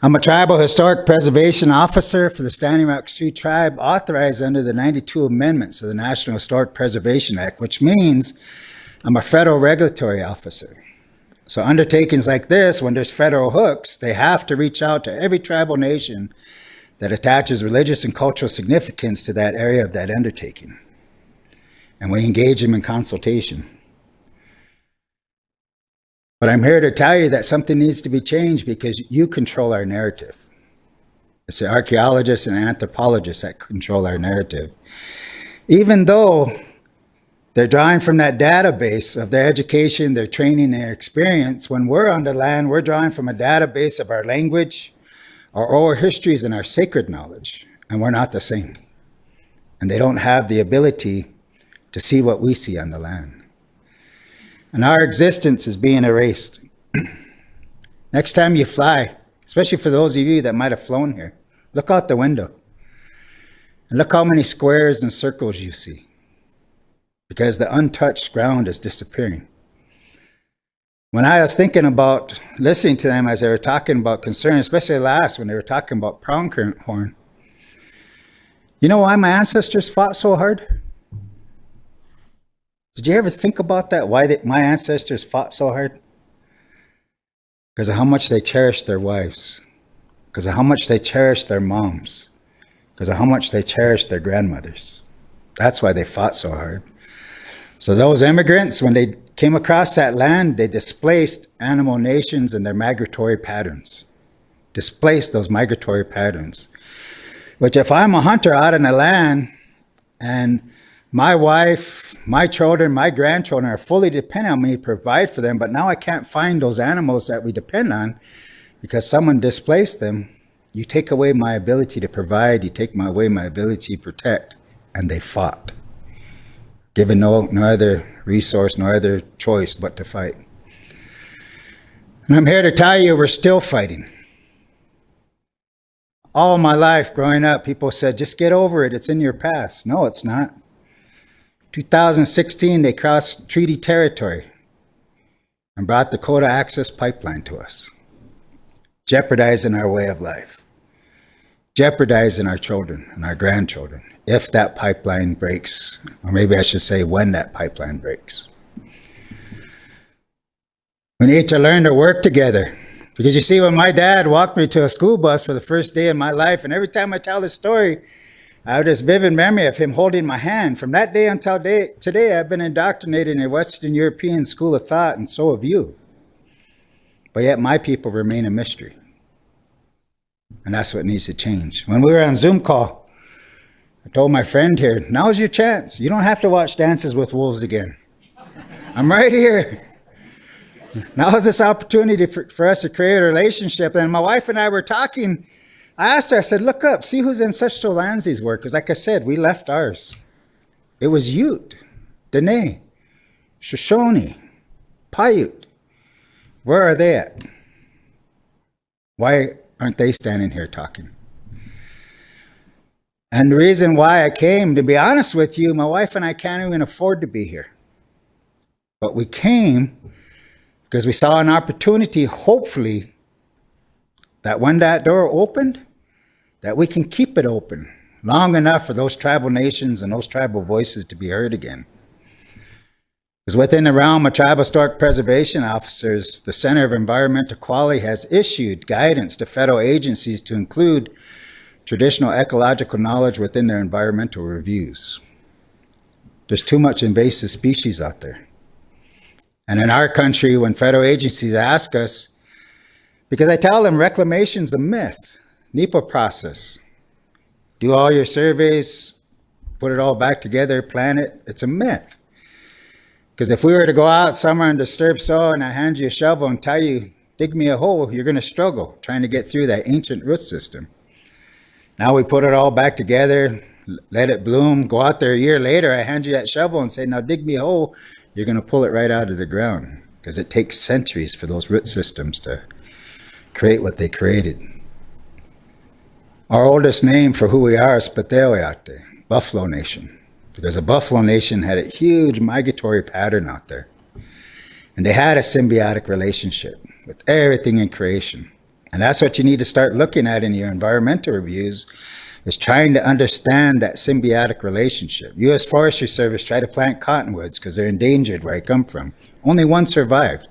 I'm a tribal historic preservation officer for the Standing Rock Sioux tribe, authorized under the 92 amendments of the National Historic Preservation Act, which means I'm a federal regulatory officer. So undertakings like this, when there's federal hooks, they have to reach out to every tribal nation that attaches religious and cultural significance to that area of that undertaking. And we engage them in consultation. But I'm here to tell you that something needs to be changed, because you control our narrative. It's the archaeologists and anthropologists that control our narrative. Even though they're drawing from that database of their education, their training, their experience, when we're on the land, we're drawing from a database of our language, our oral histories, and our sacred knowledge. And we're not the same. And they don't have the ability to see what we see on the land. And our existence is being erased. Next time you fly, especially for those of you that might have flown here, look out the window and look how many squares and circles you see, because the untouched ground is disappearing. When I was thinking about listening to them as they were talking about concern, especially last when they were talking about pronghorn, you know why my ancestors fought so hard? Did you ever think about that? Why my ancestors fought so hard? Because of how much they cherished their wives. Because of how much they cherished their moms. Because of how much they cherished their grandmothers. That's why they fought so hard. So those immigrants, when they came across that land, they displaced animal nations and their migratory patterns. Displaced those migratory patterns. Which if I'm a hunter out in the land and my wife, my children, my grandchildren are fully dependent on me to provide for them, but now I can't find those animals that we depend on because someone displaced them. You take away my ability to provide, you take away my ability to protect, and they fought, given no other resource, no other choice but to fight. And I'm here to tell you we're still fighting. All my life growing up, people said, just get over it, it's in your past. No, it's not. 2016, they crossed treaty territory and brought the Dakota Access Pipeline to us, jeopardizing our way of life, jeopardizing our children and our grandchildren if that pipeline breaks, or maybe I should say when that pipeline breaks. We need to learn to work together. Because you see, when my dad walked me to a school bus for the first day in my life, and every time I tell this story, I have this vivid memory of him holding my hand. From that day until today, I've been indoctrinated in a Western European school of thought, and so have you. But yet my people remain a mystery. And that's what needs to change. When we were on Zoom call, I told my friend here, now's your chance. You don't have to watch Dances with Wolves again. I'm right here. Now is this opportunity for us to create a relationship. And my wife and I were talking. I asked her, I said, look up, see whose ancestral lands these were. Because like I said, we left ours. It was Ute, Dene, Shoshone, Paiute. Where are they at? Why aren't they standing here talking? And the reason why I came, to be honest with you, my wife and I can't even afford to be here. But we came because we saw an opportunity, hopefully, that when that door opened, that we can keep it open long enough for those tribal nations and those tribal voices to be heard again. Because within the realm of tribal historic preservation officers, the Center of Environmental Quality has issued guidance to federal agencies to include traditional ecological knowledge within their environmental reviews. There's too much invasive species out there. And in our country, when federal agencies ask us, because I tell them reclamation's a myth, NEPA process, do all your surveys, put it all back together, plan it, it's a myth. Because if we were to go out somewhere and disturb soil and I hand you a shovel and tell you, dig me a hole, you're gonna struggle trying to get through that ancient root system. Now we put it all back together, let it bloom, go out there a year later, I hand you that shovel and say, now dig me a hole, you're going to pull it right out of the ground because it takes centuries for those root systems to create what they created. Our oldest name for who we are is Pateoyate, Buffalo Nation, because the Buffalo Nation had a huge migratory pattern out there. And they had a symbiotic relationship with everything in creation. And that's what you need to start looking at in your environmental reviews, is trying to understand that symbiotic relationship. U.S. Forestry Service tried to plant cottonwoods because they're endangered where I come from. Only one survived.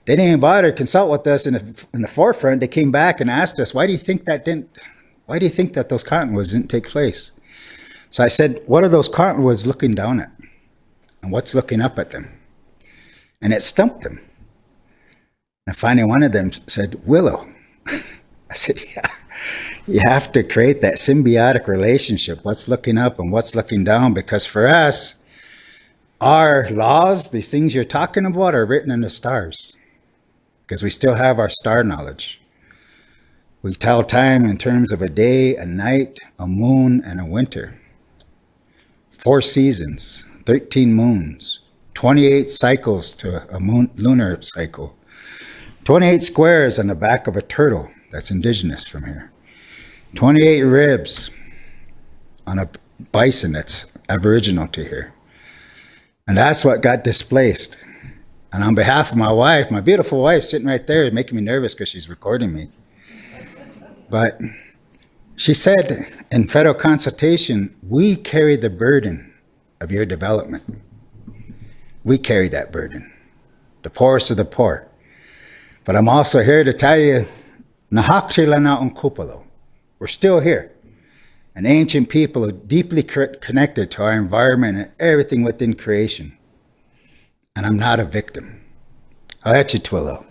They didn't even bother to consult with us in the forefront. They came back and asked us, why do you think that those cottonwoods didn't take place? So I said, what are those cottonwoods looking down at? And what's looking up at them? And it stumped them. And finally one of them said, willow. I said, yeah. You have to create that symbiotic relationship, what's looking up and what's looking down, because for us, our laws, these things you're talking about, are written in the stars, because we still have our star knowledge. We tell time in terms of a day, a night, a moon, and a winter. 4 seasons, 13 moons, 28 cycles to a lunar cycle, 28 squares on the back of a turtle that's indigenous from here. 28 ribs on a bison that's aboriginal to here. And that's what got displaced. And on behalf of my wife, my beautiful wife sitting right there, making me nervous because she's recording me. But she said in federal consultation, we carry the burden of your development. We carry that burden, the poorest of the poor. But I'm also here to tell you, Nahakshi lana unkupalo. We're still here. An ancient people who are deeply connected to our environment and everything within creation. And I'm not a victim. Aechi Twillo.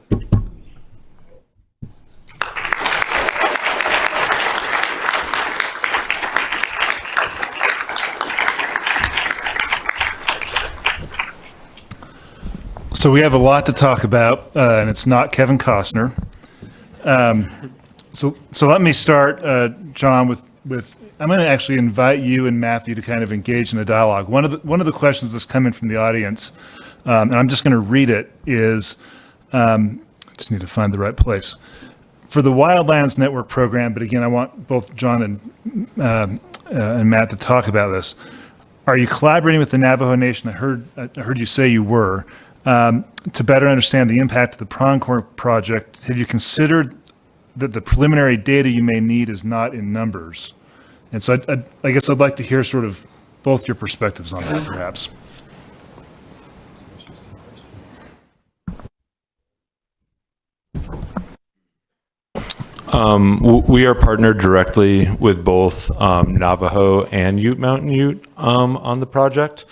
So we have a lot to talk about, and it's not Kevin Costner. So let me start, John, with I'm going to actually invite you and Matthew to kind of engage in a dialogue. One of the questions that's coming from the audience, and I'm just going to read it, is I just need to find the right place. For the Wildlands Network program, but again, I want both John and Matt to talk about this. Are you collaborating with the Navajo Nation? I heard you say you were, to better understand the impact of the Pronghorn project. Have you considered that the preliminary data you may need is not in numbers? And so I guess I'd like to hear sort of both your perspectives on that, perhaps. We are partnered directly with both Navajo and Ute Mountain Ute on the project.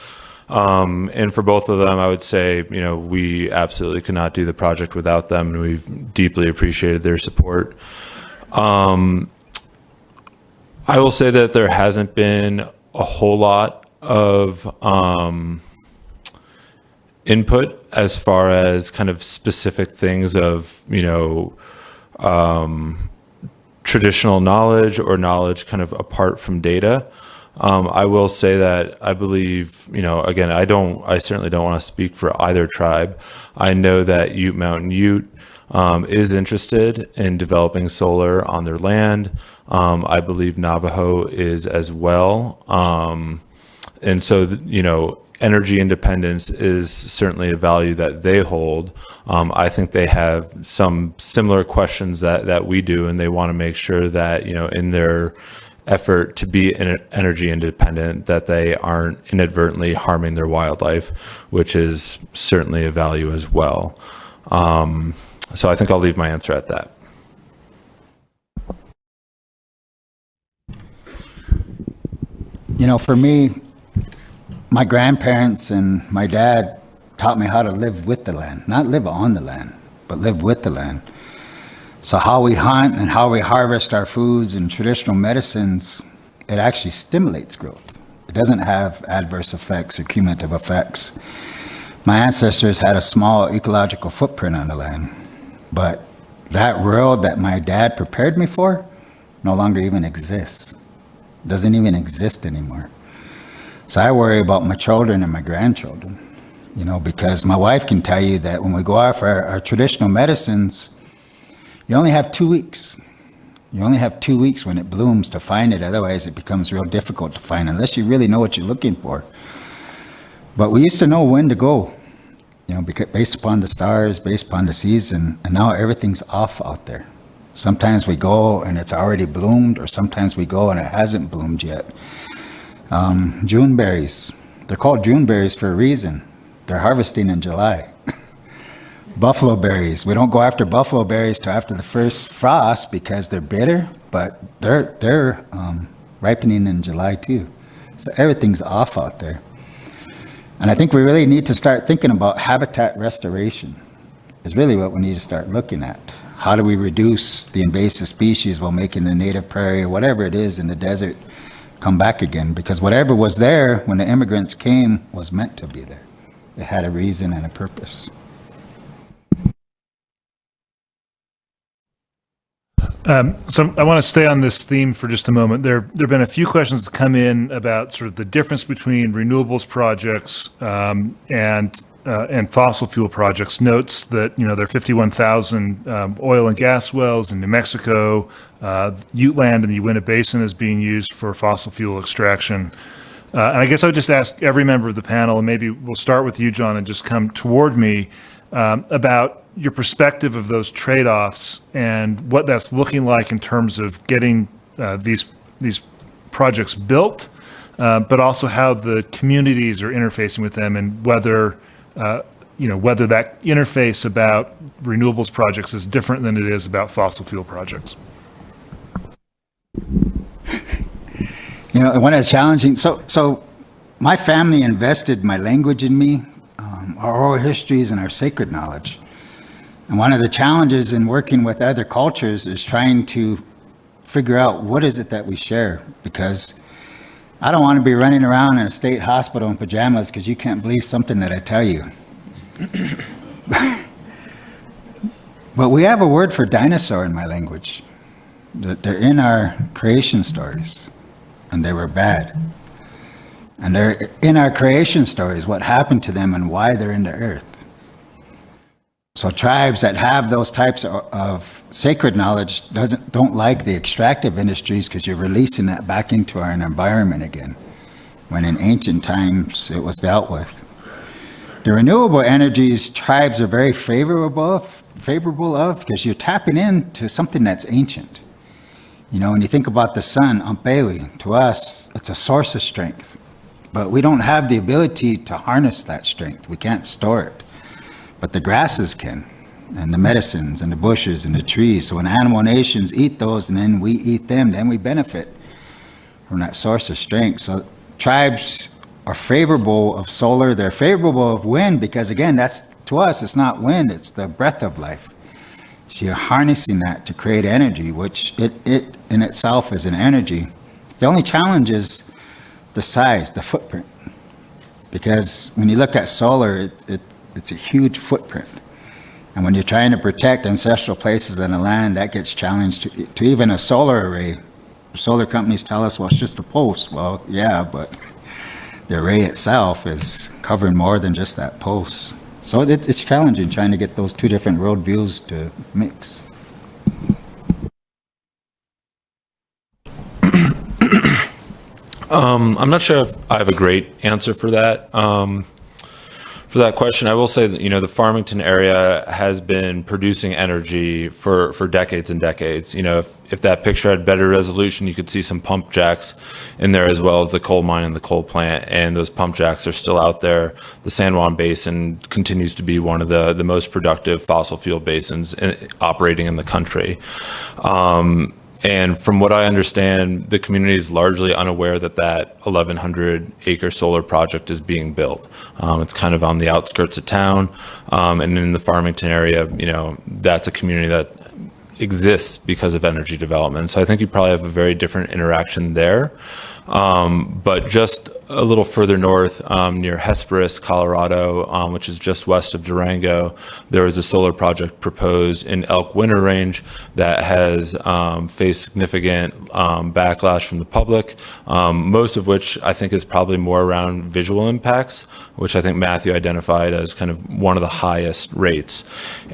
And for both of them, I would say, we absolutely could not do the project without them, and we've deeply appreciated their support. I will say that there hasn't been a whole lot of input as far as kind of specific things of, traditional knowledge or knowledge kind of apart from data. I will say that I believe, again, I certainly don't want to speak for either tribe. I know that Ute Mountain Ute is interested in developing solar on their land. I believe Navajo is as well. And so, energy independence is certainly a value that they hold. I think they have some similar questions that we do, and they want to make sure that, in their effort to be energy independent, that they aren't inadvertently harming their wildlife, which is certainly a value as well. So I think I'll leave my answer at that. For me, my grandparents and my dad taught me how to live with the land, not live on the land, but live with the land. So how we hunt and how we harvest our foods and traditional medicines, it actually stimulates growth. It doesn't have adverse effects or cumulative effects. My ancestors had a small ecological footprint on the land, but that world that my dad prepared me for no longer even exists. It doesn't even exist anymore. So I worry about my children and my grandchildren, because my wife can tell you that when we go off our traditional medicines, you only have 2 weeks. You only have 2 weeks when it blooms to find it. Otherwise, it becomes real difficult to find unless you really know what you're looking for. But we used to know when to go, based upon the stars, based upon the season, and now everything's off out there. Sometimes we go and it's already bloomed, or sometimes we go and it hasn't bloomed yet. June berries. They're called June berries for a reason. They're harvesting in July. Buffalo berries. We don't go after buffalo berries till after the first frost because they're bitter, but they're ripening in July too. So everything's off out there. And I think we really need to start thinking about habitat restoration is really what we need to start looking at. How do we reduce the invasive species while making the native prairie or whatever it is in the desert come back again? Because whatever was there when the immigrants came was meant to be there. It had a reason and a purpose. So I want to stay on this theme for just a moment. There have been a few questions that come in about sort of the difference between renewables projects and fossil fuel projects. Notes that there are 51,000 oil and gas wells in New Mexico. Ute land in the Uinta Basin is being used for fossil fuel extraction. And I guess I would just ask every member of the panel, and maybe we'll start with you, John, and just come toward me about your perspective of those trade-offs and what that's looking like in terms of getting these projects built, but also how the communities are interfacing with them, and whether whether that interface about renewables projects is different than it is about fossil fuel projects. One of the challenging. So my family invested my language in me, our oral histories, and our sacred knowledge. And one of the challenges in working with other cultures is trying to figure out what is it that we share, because I don't want to be running around in a state hospital in pajamas because you can't believe something that I tell you. But we have a word for dinosaur in my language. They're in our creation stories, and they were bad. And they're in our creation stories, what happened to them and why they're in the earth. So tribes that have those types of sacred knowledge don't like the extractive industries because you're releasing that back into our environment again. when in ancient times it was dealt with. The renewable energies tribes are very favorable of because you're tapping into something that's ancient. You know, when you think about the sun, Ampeli, to us, it's a source of strength. But we don't have the ability to harness that strength. We can't store it. But the grasses can, and the medicines, and the bushes, and the trees. So when animal nations eat those, and then we eat them, then we benefit from that source of strength. So tribes are favorable of solar. They're favorable of wind because, again, that's, to us, it's not wind, it's the breath of life. So you're harnessing that to create energy, which it in itself is an energy. The only challenge is the size, the footprint. Because when you look at solar, it's a huge footprint. And when you're trying to protect ancestral places on the land, that gets challenged to even a solar array. Solar companies tell us, well, it's just a post. Well, yeah, but the array itself is covering more than just that post. So it's challenging trying to get those two different world views to mix. I'm not sure if I have a great answer for that. For that question, I will say that, you know, the Farmington area has been producing energy for decades and decades. You know, if that picture had better resolution, you could see some pump jacks in there as well as the coal mine and the coal plant. And those pump jacks are still out there. The San Juan Basin continues to be one of the most productive fossil fuel basins operating in the country. And from what I understand, the community is largely unaware that 1,100 acre solar project is being built. It's kind of on the outskirts of town. And in the Farmington area, you know, that's a community that exists because of energy development. So I think you probably have a very different interaction there. But just a little further north, near Hesperus, Colorado, which is just west of Durango, there is a solar project proposed in Elk Winter Range that has faced significant backlash from the public, most of which I think is probably more around visual impacts, which I think Matthew identified as kind of one of the highest rates.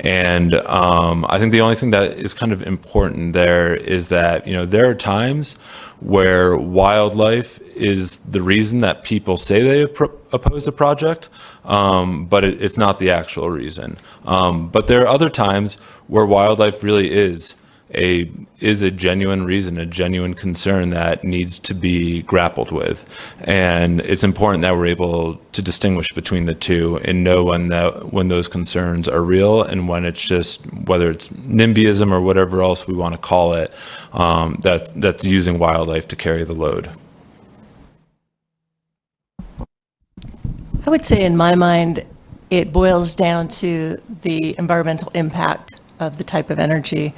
And I think the only thing that is kind of important there is that, you know, there are times where wildlife is the reason that people say they oppose a project, but it's not the actual reason. But there are other times where wildlife really is a genuine reason, a genuine concern that needs to be grappled with. And it's important that we're able to distinguish between the two and know when those concerns are real and when it's just, whether it's NIMBYism or whatever else we want to call it, that's using wildlife to carry the load. I would say in my mind, it boils down to the environmental impact of the type of energy.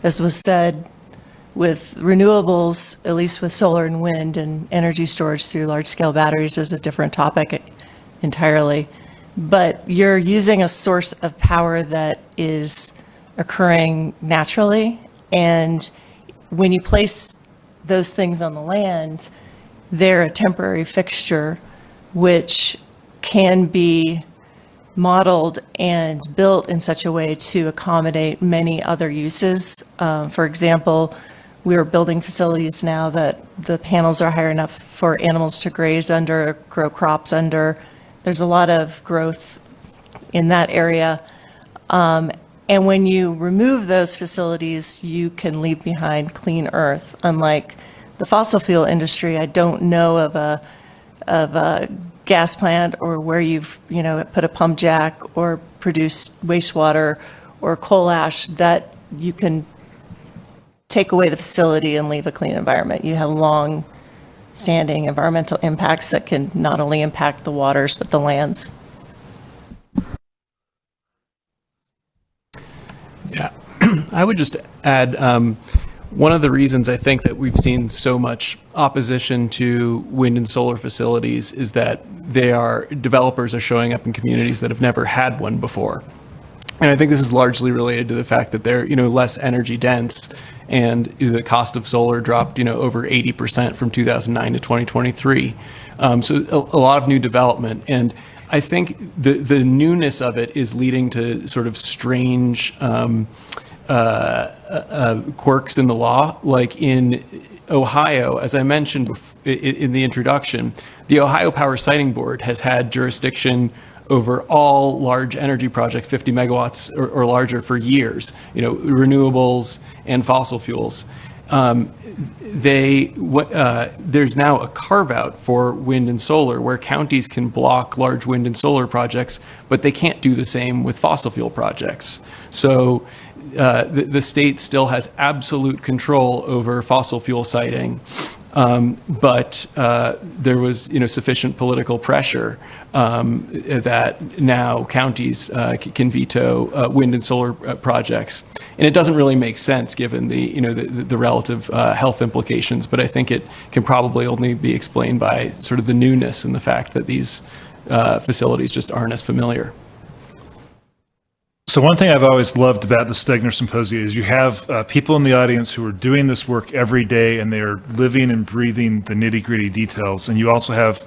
As was said, with renewables, at least with solar and wind, and energy storage through large-scale batteries is a different topic entirely. But you're using a source of power that is occurring naturally, and when you place those things on the land, they're a temporary fixture, which can be modeled and built in such a way to accommodate many other uses. For example, we're building facilities now that the panels are high enough for animals to graze under, grow crops under. There's a lot of growth in that area. And when you remove those facilities, you can leave behind clean earth. Unlike the fossil fuel industry, I don't know of a gas plant or where you've, you know, put a pump jack or produced wastewater or coal ash that you can take away the facility and leave a clean environment. You have long-standing environmental impacts that can not only impact the waters but the lands. Yeah, I would just add, one of the reasons I think that we've seen so much opposition to wind and solar facilities is that developers are showing up in communities that have never had one before. And I think this is largely related to the fact that they're, you know, less energy dense, and the cost of solar dropped, you know, over 80% from 2009 to 2023. So a lot of new development. And I think the newness of it is leading to sort of strange quirks in the law. Like in Ohio, as I mentioned in the introduction, the Ohio Power Siting Board has had jurisdiction over all large energy projects, 50 megawatts or larger, for years, renewables and fossil fuels. There's now a carve-out for wind and solar where counties can block large wind and solar projects, but they can't do the same with fossil fuel projects. So the state still has absolute control over fossil fuel siting, but there was sufficient political pressure that now counties can veto wind and solar projects. And it doesn't really make sense given the relative health implications, but I think it can probably only be explained by sort of the newness and the fact that these facilities just aren't as familiar. So one thing I've always loved about the Stegner Symposium is you have people in the audience who are doing this work every day, and they are living and breathing the nitty-gritty details. And you also have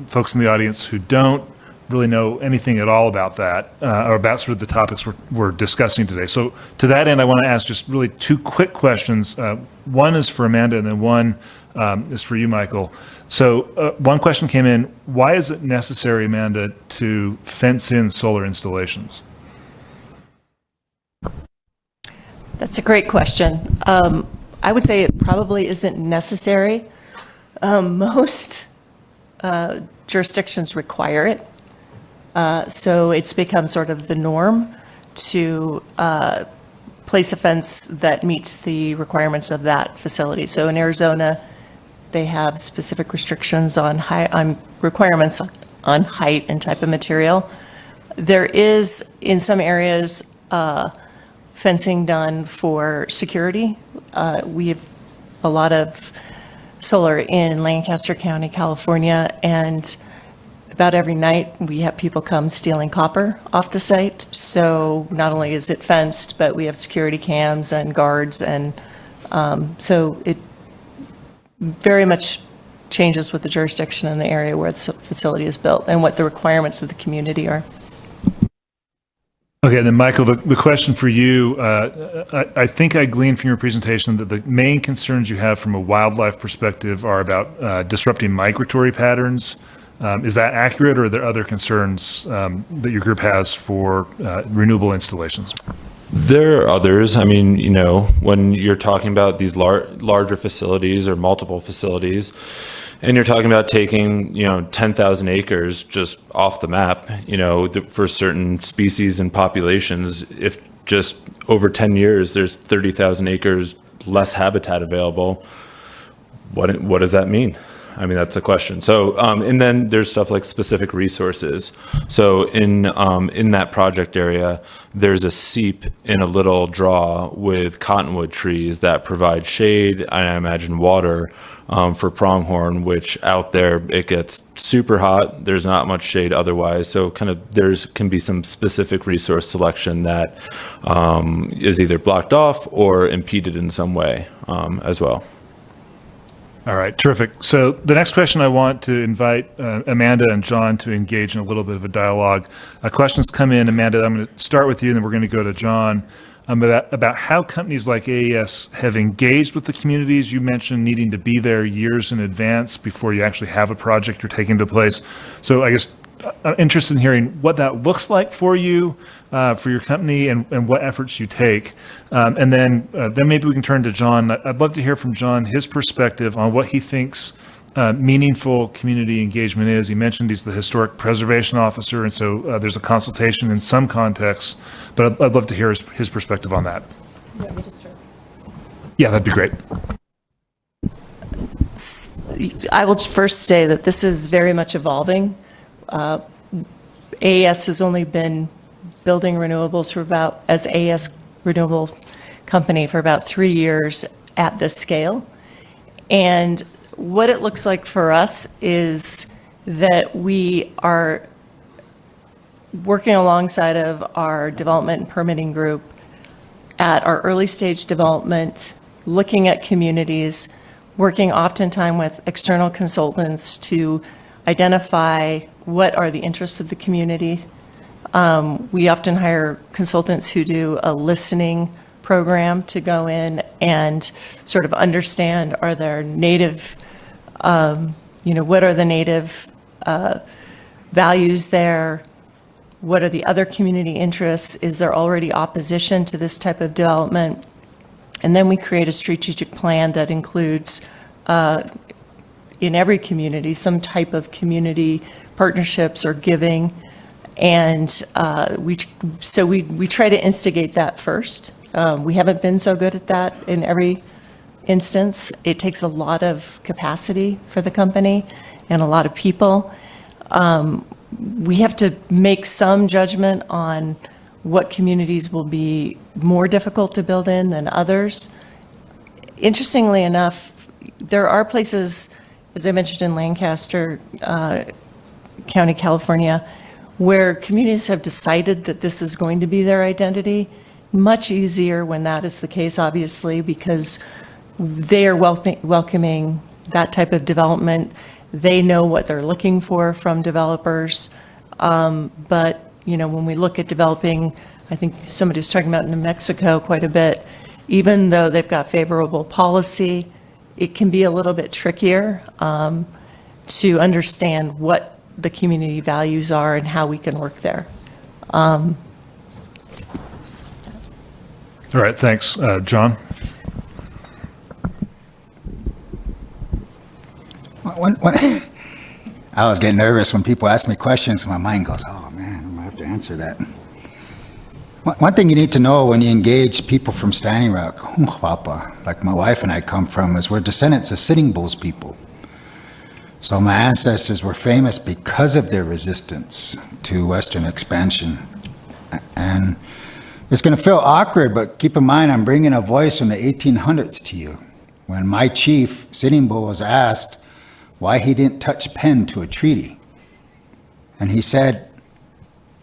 folks in the audience who don't really know anything at all about that, or about sort of the topics we're discussing today. So to that end, I want to ask just really two quick questions. One is for Amanda, and then one is for you, Michael. So one question came in: why is it necessary, Amanda, to fence in solar installations? That's a great question. I would say it probably isn't necessary. Most jurisdictions require it. So it's become sort of the norm to place a fence that meets the requirements of that facility. So in Arizona, they have specific restrictions on requirements on height and type of material. There is, in some areas, fencing done for security. We have a lot of solar in Lancaster County, California, and about every night we have people come stealing copper off the site. So not only is it fenced, but we have security cams and guards, and so it very much changes with the jurisdiction in the area where the facility is built and what the requirements of the community are. Okay, then Michael, the question for you, I think I gleaned from your presentation that the main concerns you have from a wildlife perspective are about disrupting migratory patterns. Is that accurate, or are there other concerns that your group has for renewable installations? There are others. I mean, when you're talking about these larger facilities or multiple facilities, and you're talking about taking, 10,000 acres just off the map, for certain species and populations, if just over 10 years there's 30,000 acres less habitat available, what does that mean? I mean, that's a question. So, and then there's stuff like specific resources. So in that project area, there's a seep in a little draw with cottonwood trees that provide shade, and I imagine water for pronghorn, which out there, it gets super hot. There's not much shade otherwise. So can be some specific resource selection that is either blocked off or impeded in some way as well. All right, terrific. So the next question, I want to invite Amanda and John to engage in a little bit of a dialogue. Questions come in. Amanda, I'm going to start with you, and then we're going to go to John, about how companies like AES have engaged with the communities. You mentioned needing to be there years in advance before you actually have a project you're taking to place. So I guess I'm interested in hearing what that looks like for you, for your company, and what efforts you take. And then maybe we can turn to John. I'd love to hear from John, his perspective on what he thinks meaningful community engagement is. He mentioned he's the historic preservation officer, and so there's a consultation in some contexts, but I'd love to hear his perspective on that. You want me to start? Yeah, that'd be great. I will first say that this is very much evolving. AES has only been building renewables as AES Renewable Company for about 3 years at this scale. And what it looks like for us is that we are working alongside of our development and permitting group at our early stage development, looking at communities, working oftentimes with external consultants to identify what are the interests of the community. We often hire consultants who do a listening program to go in and sort of understand, are there native, what are the native values there? What are the other community interests? Is there already opposition to this type of development? And then we create a strategic plan that includes, in every community, some type of community partnerships or giving. And we try to instigate that first. We haven't been so good at that in every instance. It takes a lot of capacity for the company and a lot of people. We have to make some judgment on what communities will be more difficult to build in than others. Interestingly enough, there are places, as I mentioned in Lancaster County, California, where communities have decided that this is going to be their identity. Much easier when that is the case, obviously, because they are welcoming that type of development. They know what they're looking for from developers. But, when we look at developing, I think somebody was talking about New Mexico quite a bit, even though they've got favorable policy, it can be a little bit trickier to understand what the community values are and how we can work there. All right, thanks. John? I was getting nervous when people ask me questions. My mind goes, oh man, I'm gonna have to answer that. One thing you need to know when you engage people from Standing Rock, Hunkhuapa, like my wife and I come from, is we're descendants of Sitting Bull's people. So my ancestors were famous because of their resistance to Western expansion. And it's going to feel awkward, but keep in mind I'm bringing a voice from the 1800s to you. When my chief, Sitting Bull, was asked why he didn't touch pen to a treaty. And he said,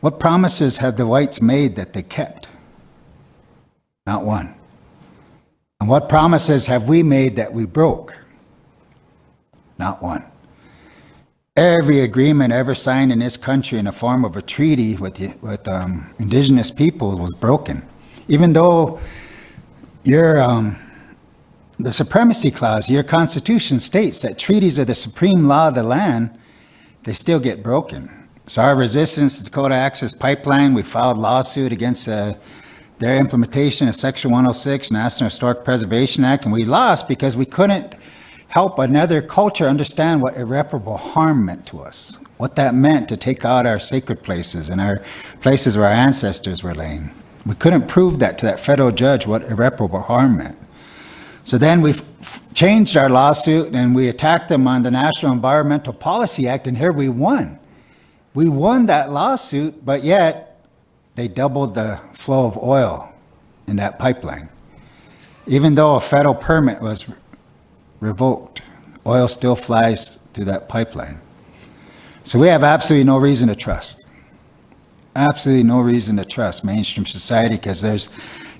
what promises have the whites made that they kept? Not one. And what promises have we made that we broke? Not one. Every agreement ever signed in this country in the form of a treaty with indigenous people was broken. Even though the supremacy clause, your constitution states that treaties are the supreme law of the land, they still get broken. So our resistance to Dakota Access Pipeline, we filed lawsuit against their implementation of Section 106, National Historic Preservation Act, and we lost because we couldn't help another culture understand what irreparable harm meant to us, what that meant to take out our sacred places and our places where our ancestors were laying. We couldn't prove that to that federal judge what irreparable harm meant. So then we changed our lawsuit and we attacked them on the National Environmental Policy Act, and here we won. We won that lawsuit, but yet they doubled the flow of oil in that pipeline. Even though a federal permit was revoked, oil still flies through that pipeline. So we have absolutely no reason to trust. Absolutely no reason to trust mainstream society, because there's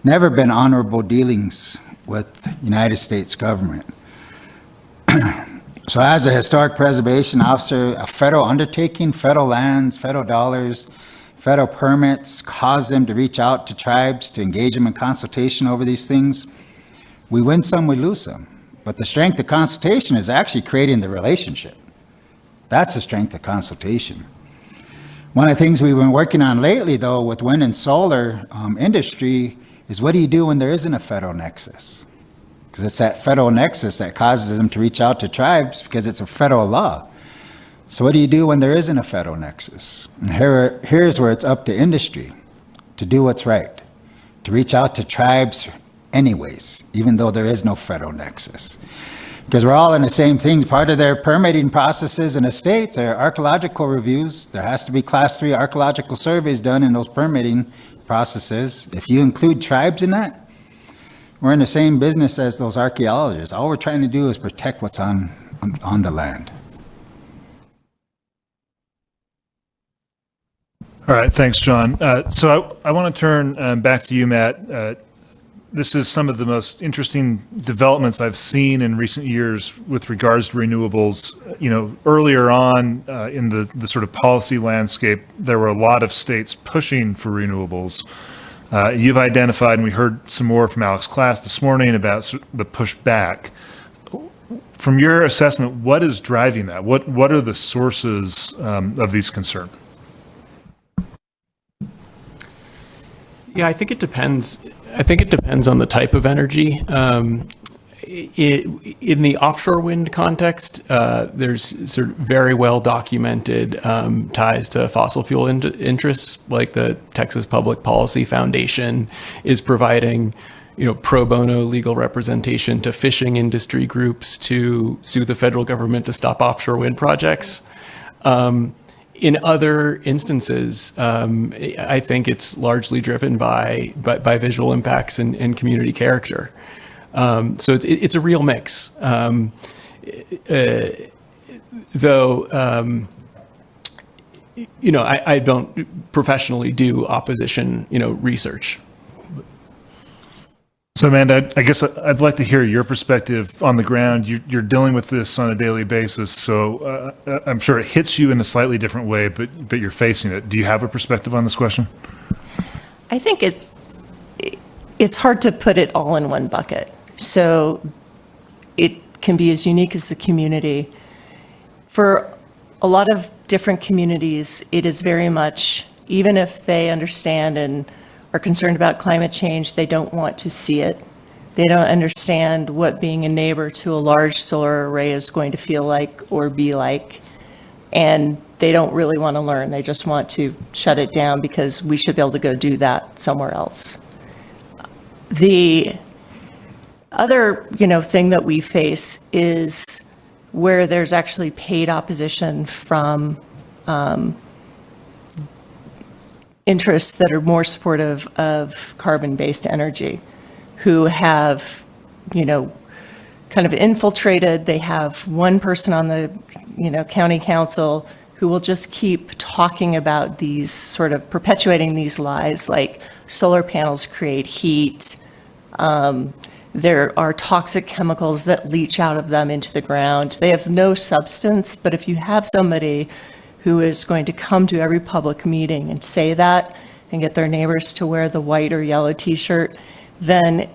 never been honorable dealings with the United States government. So as a historic preservation officer, a federal undertaking, federal lands, federal dollars, federal permits cause them to reach out to tribes to engage them in consultation over these things. We win some, we lose some. But the strength of consultation is actually creating the relationship. That's the strength of consultation. One of the things we've been working on lately, though, with wind and solar industry is, what do you do when there isn't a federal nexus? Because it's that federal nexus that causes them to reach out to tribes, because it's a federal law. So what do you do when there isn't a federal nexus? And here's where it's up to industry to do what's right, to reach out to tribes anyways, even though there is no federal nexus. Because we're all in the same thing. Part of their permitting processes in the states are archaeological reviews. There has to be Class 3 archaeological surveys done in those permitting processes. If you include tribes in that, we're in the same business as those archaeologists. All we're trying to do is protect what's on the land. All right, thanks, John. So I want to turn back to you, Matt. This is some of the most interesting developments I've seen in recent years with regards to renewables. Earlier on in the sort of policy landscape, there were a lot of states pushing for renewables. You've identified, and we heard some more from Alex Class this morning about the pushback. From your assessment, what is driving that? What are the sources of these concerns? Yeah, I think it depends. I think it depends on the type of energy. In the offshore wind context, there's sort of very well documented ties to fossil fuel interests, like the Texas Public Policy Foundation is providing, pro bono legal representation to fishing industry groups to sue the federal government to stop offshore wind projects. In other instances, I think it's largely driven by visual impacts and community character. So it's a real mix. Though, I don't professionally do opposition, research. So, Amanda, I guess I'd like to hear your perspective on the ground. You're dealing with this on a daily basis, so I'm sure it hits you in a slightly different way, but you're facing it. Do you have a perspective on this question? I think it's hard to put it all in one bucket. So it can be as unique as the community. For a lot of different communities, it is very much, even if they understand and are concerned about climate change, they don't want to see it. They don't understand what being a neighbor to a large solar array is going to feel like or be like. And they don't really want to learn. They just want to shut it down because we should be able to go do that somewhere else. The other, thing that we face is where there's actually paid opposition from interests that are more supportive of carbon-based energy, who have, kind of infiltrated. They have one person on the, county council who will just keep talking about these, sort of perpetuating these lies, like solar panels create heat. There are toxic chemicals that leach out of them into the ground. They have no substance, but if you have somebody who is going to come to every public meeting and say that and get their neighbors to wear the white or yellow t-shirt, then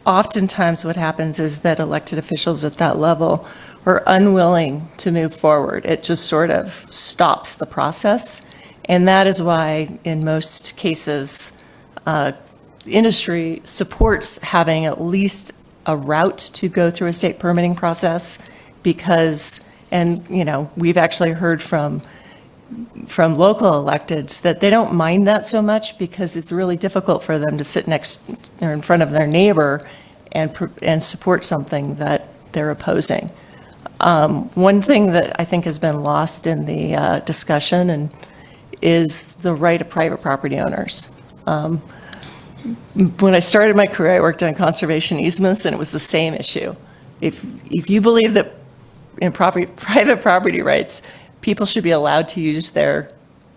oftentimes what happens is that elected officials at that level are unwilling to move forward. It just sort of stops the process. And that is why in most cases, industry supports having at least a route to go through a state permitting process because, and we've actually heard from local electeds that they don't mind that so much because it's really difficult for them to sit next or in front of their neighbor and support something that they're opposing. One thing that I think has been lost in the discussion is the right of private property owners. When I started my career, I worked on conservation easements, and it was the same issue. If you believe that in private property rights, people should be allowed to use their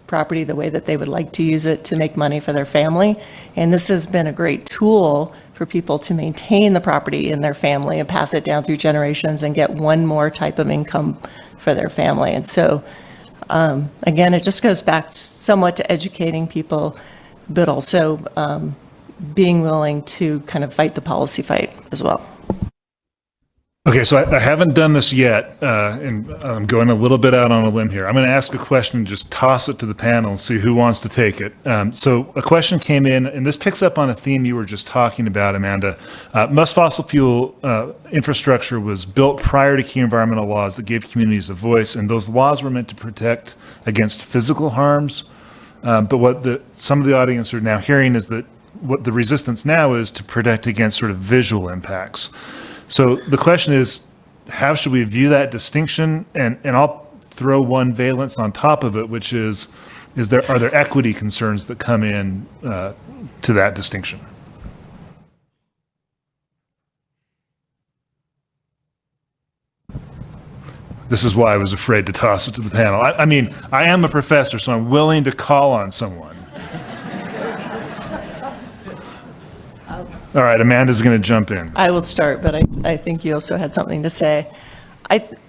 property the way that they would like to use it to make money for their family, and this has been a great tool for people to maintain the property in their family and pass it down through generations and get one more type of income for their family. And so, again, it just goes back somewhat to educating people, but also being willing to kind of fight the policy fight as well. Okay, so I haven't done this yet, and I'm going a little bit out on a limb here. I'm going to ask a question and just toss it to the panel and see who wants to take it. So a question came in, and this picks up on a theme you were just talking about, Amanda. Most fossil fuel infrastructure was built prior to key environmental laws that gave communities a voice, and those laws were meant to protect against physical harms. But what some of the audience are now hearing is that what the resistance now is to protect against sort of visual impacts. So the question is, how should we view that distinction? And I'll throw one valence on top of it, which is are there equity concerns that come in to that distinction? This is why I was afraid to toss it to the panel. I mean, I am a professor, so I'm willing to call on someone. All right, Amanda's going to jump in. I will start, but I think you also had something to say.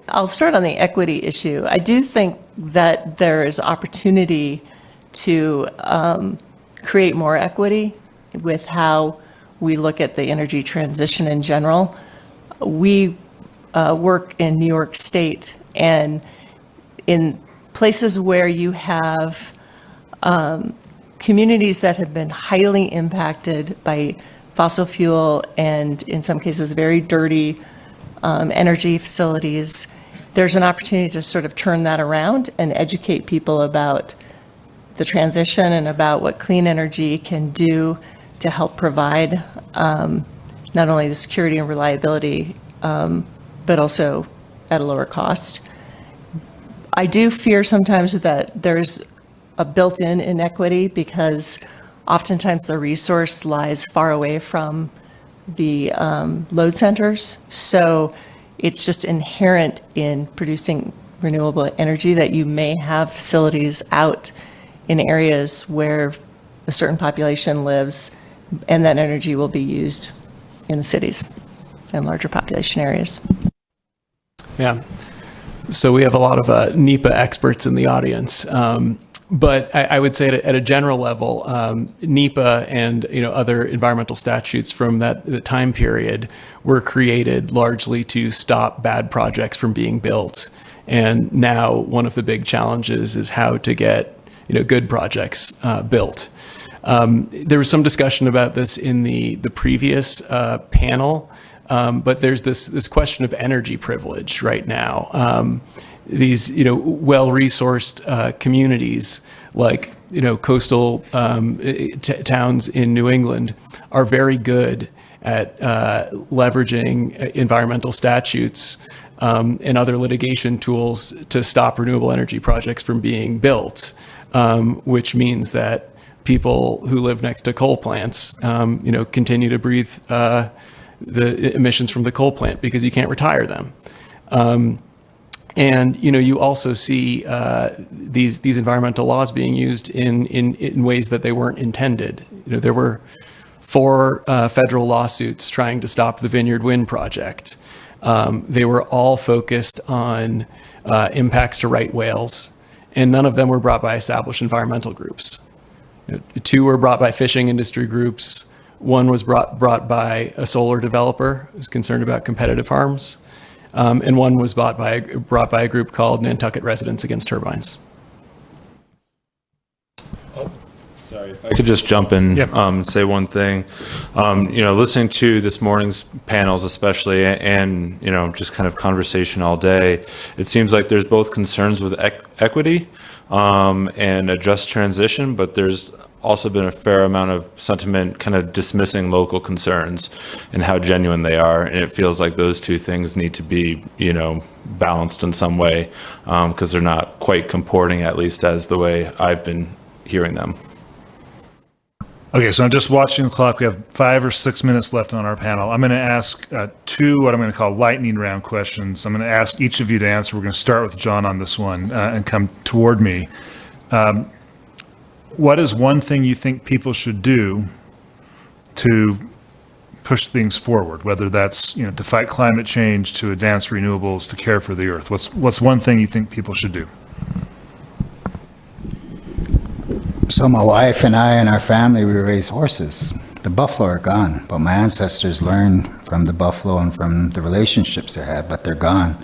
I'll start on the equity issue. I do think that there is opportunity to create more equity with how we look at the energy transition in general. We work in New York State, and in places where you have communities that have been highly impacted by fossil fuel and in some cases very dirty energy facilities, there's an opportunity to sort of turn that around and educate people about the transition and about what clean energy can do to help provide not only the security and reliability, but also at a lower cost. I do fear sometimes that there's a built-in inequity because oftentimes the resource lies far away from the load centers. So it's just inherent in producing renewable energy that you may have facilities out in areas where a certain population lives, and that energy will be used in the cities and larger population areas. Yeah. So we have a lot of NEPA experts in the audience. But I would say at a general level, NEPA and other environmental statutes from the time period were created largely to stop bad projects from being built. And now one of the big challenges is how to get good projects built. There was some discussion about this in the previous panel, but there's this question of energy privilege right now. These well-resourced communities like coastal towns in New England are very good at leveraging environmental statutes and other litigation tools to stop renewable energy projects from being built, which means that people who live next to coal plants continue to breathe the emissions from the coal plant because you can't retire them. And you also see these environmental laws being used in ways that they weren't intended. There were 4 federal lawsuits trying to stop the Vineyard Wind project. They were all focused on impacts to right whales, and none of them were brought by established environmental groups. 2 were brought by fishing industry groups. 1 was brought by a solar developer who's concerned about competitive harms. And 1 was brought by a group called Nantucket Residents Against Turbines. Sorry, if I could just jump in, say one thing. Listening to this morning's panels especially, and just kind of conversation all day, it seems like there's both concerns with equity and a just transition, but there's also been a fair amount of sentiment kind of dismissing local concerns and how genuine they are. And it feels like those two things need to be, balanced in some way because they're not quite comporting, at least as the way I've been hearing them. Okay, so I'm just watching the clock. We have 5 or 6 minutes left on our panel. I'm going to ask 2 what I'm going to call lightning round questions. I'm going to ask each of you to answer. We're going to start with John on this one and come toward me. What is one thing you think people should do to push things forward, whether that's to fight climate change, to advance renewables, to care for the earth? What's one thing you think people should do? So my wife and I and our family, we raise horses. The buffalo are gone, but my ancestors learned from the buffalo and from the relationships they had, but they're gone.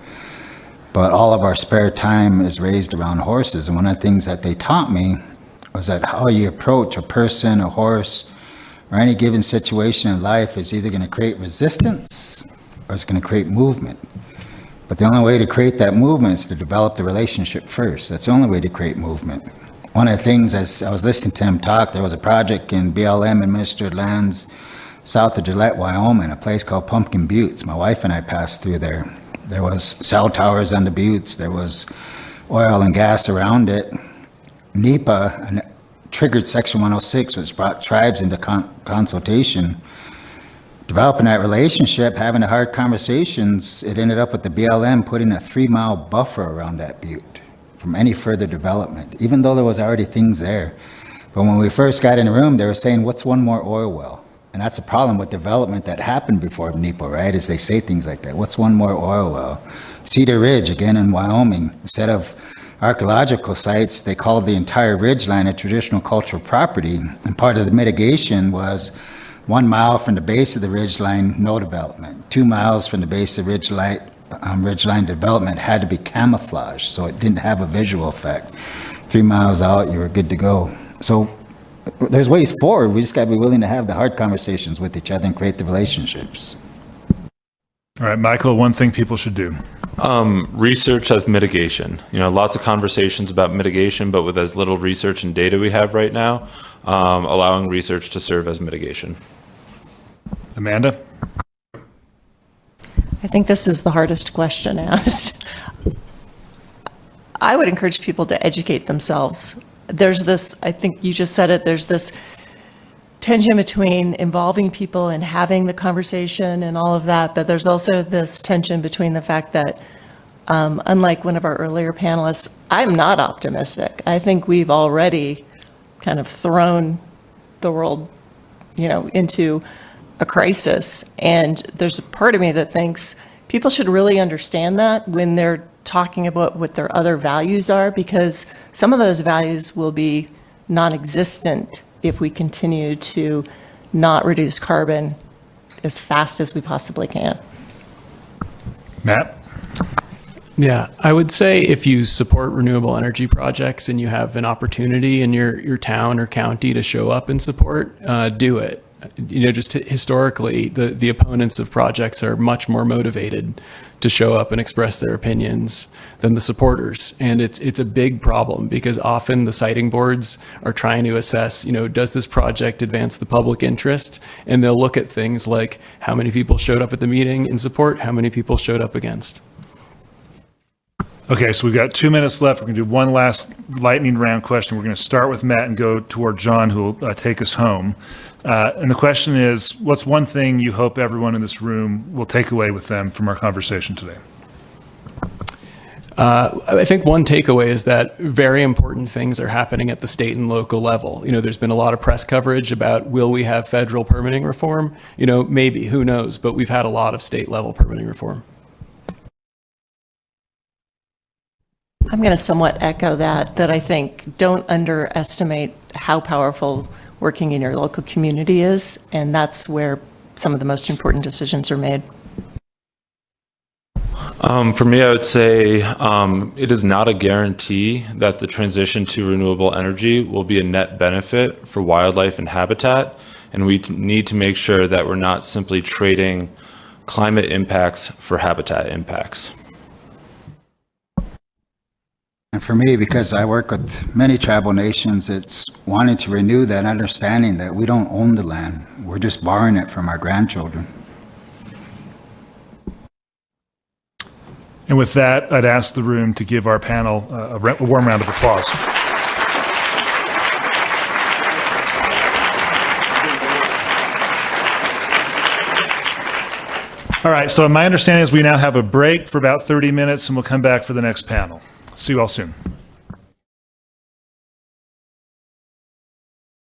But all of our spare time is raised around horses, and one of the things that they taught me was that how you approach a person, a horse, or any given situation in life is either going to create resistance or it's going to create movement. But the only way to create that movement is to develop the relationship first. That's the only way to create movement. One of the things, as I was listening to him talk, there was a project in BLM administered lands south of Gillette, Wyoming, a place called Pumpkin Buttes. My wife and I passed through there. There was cell towers on the buttes. There was oil and gas around it. NEPA triggered Section 106, which brought tribes into consultation. Developing that relationship, having the hard conversations, it ended up with the BLM putting a 3-mile buffer around that butte from any further development, even though there was already things there. But when we first got in the room, they were saying, what's one more oil well? And that's a problem with development that happened before NEPA, right? Is they say things like that. What's one more oil well? Cedar Ridge, again in Wyoming, instead of archaeological sites, they called the entire ridgeline a traditional cultural property. And part of the mitigation was 1 mile from the base of the ridgeline, no development. 2 miles from the base of ridgeline development had to be camouflaged, so it didn't have a visual effect. 3 miles out, you were good to go. So there's ways forward. We just got to be willing to have the hard conversations with each other and create the relationships. All right, Michael, one thing people should do. Research as mitigation. Lots of conversations about mitigation, but with as little research and data we have right now, allowing research to serve as mitigation. Amanda? I think this is the hardest question asked. I would encourage people to educate themselves. There's this, I think you just said it, there's this tension between involving people and having the conversation and all of that, but there's also this tension between the fact that, unlike one of our earlier panelists, I'm not optimistic. I think we've already kind of thrown the world, into a crisis. And there's a part of me that thinks people should really understand that when they're talking about what their other values are, because some of those values will be non-existent if we continue to not reduce carbon as fast as we possibly can. Matt? Yeah, I would say if you support renewable energy projects and you have an opportunity in your town or county to show up and support, do it. Just historically, the opponents of projects are much more motivated to show up and express their opinions than the supporters. And it's a big problem because often the siting boards are trying to assess, does this project advance the public interest? And they'll look at things like how many people showed up at the meeting in support, how many people showed up against. Okay, so we've got 2 minutes left. We're going to do one last lightning round question. We're going to start with Matt and go toward John, who will take us home. And the question is, what's one thing you hope everyone in this room will take away with them from our conversation today? I think one takeaway is that very important things are happening at the state and local level. There's been a lot of press coverage about will we have federal permitting reform? Maybe, who knows? But we've had a lot of state level permitting reform. I'm going to somewhat echo that I think don't underestimate how powerful working in your local community is, and that's where some of the most important decisions are made. For me, I would say it is not a guarantee that the transition to renewable energy will be a net benefit for wildlife and habitat, and we need to make sure that we're not simply trading climate impacts for habitat impacts. And for me, because I work with many tribal nations, it's wanting to renew that understanding that we don't own the land. We're just borrowing it from our grandchildren. And with that, I'd ask the room to give our panel a warm round of applause. All right, so my understanding is we now have a break for about 30 minutes and we'll come back for the next panel. See you all soon.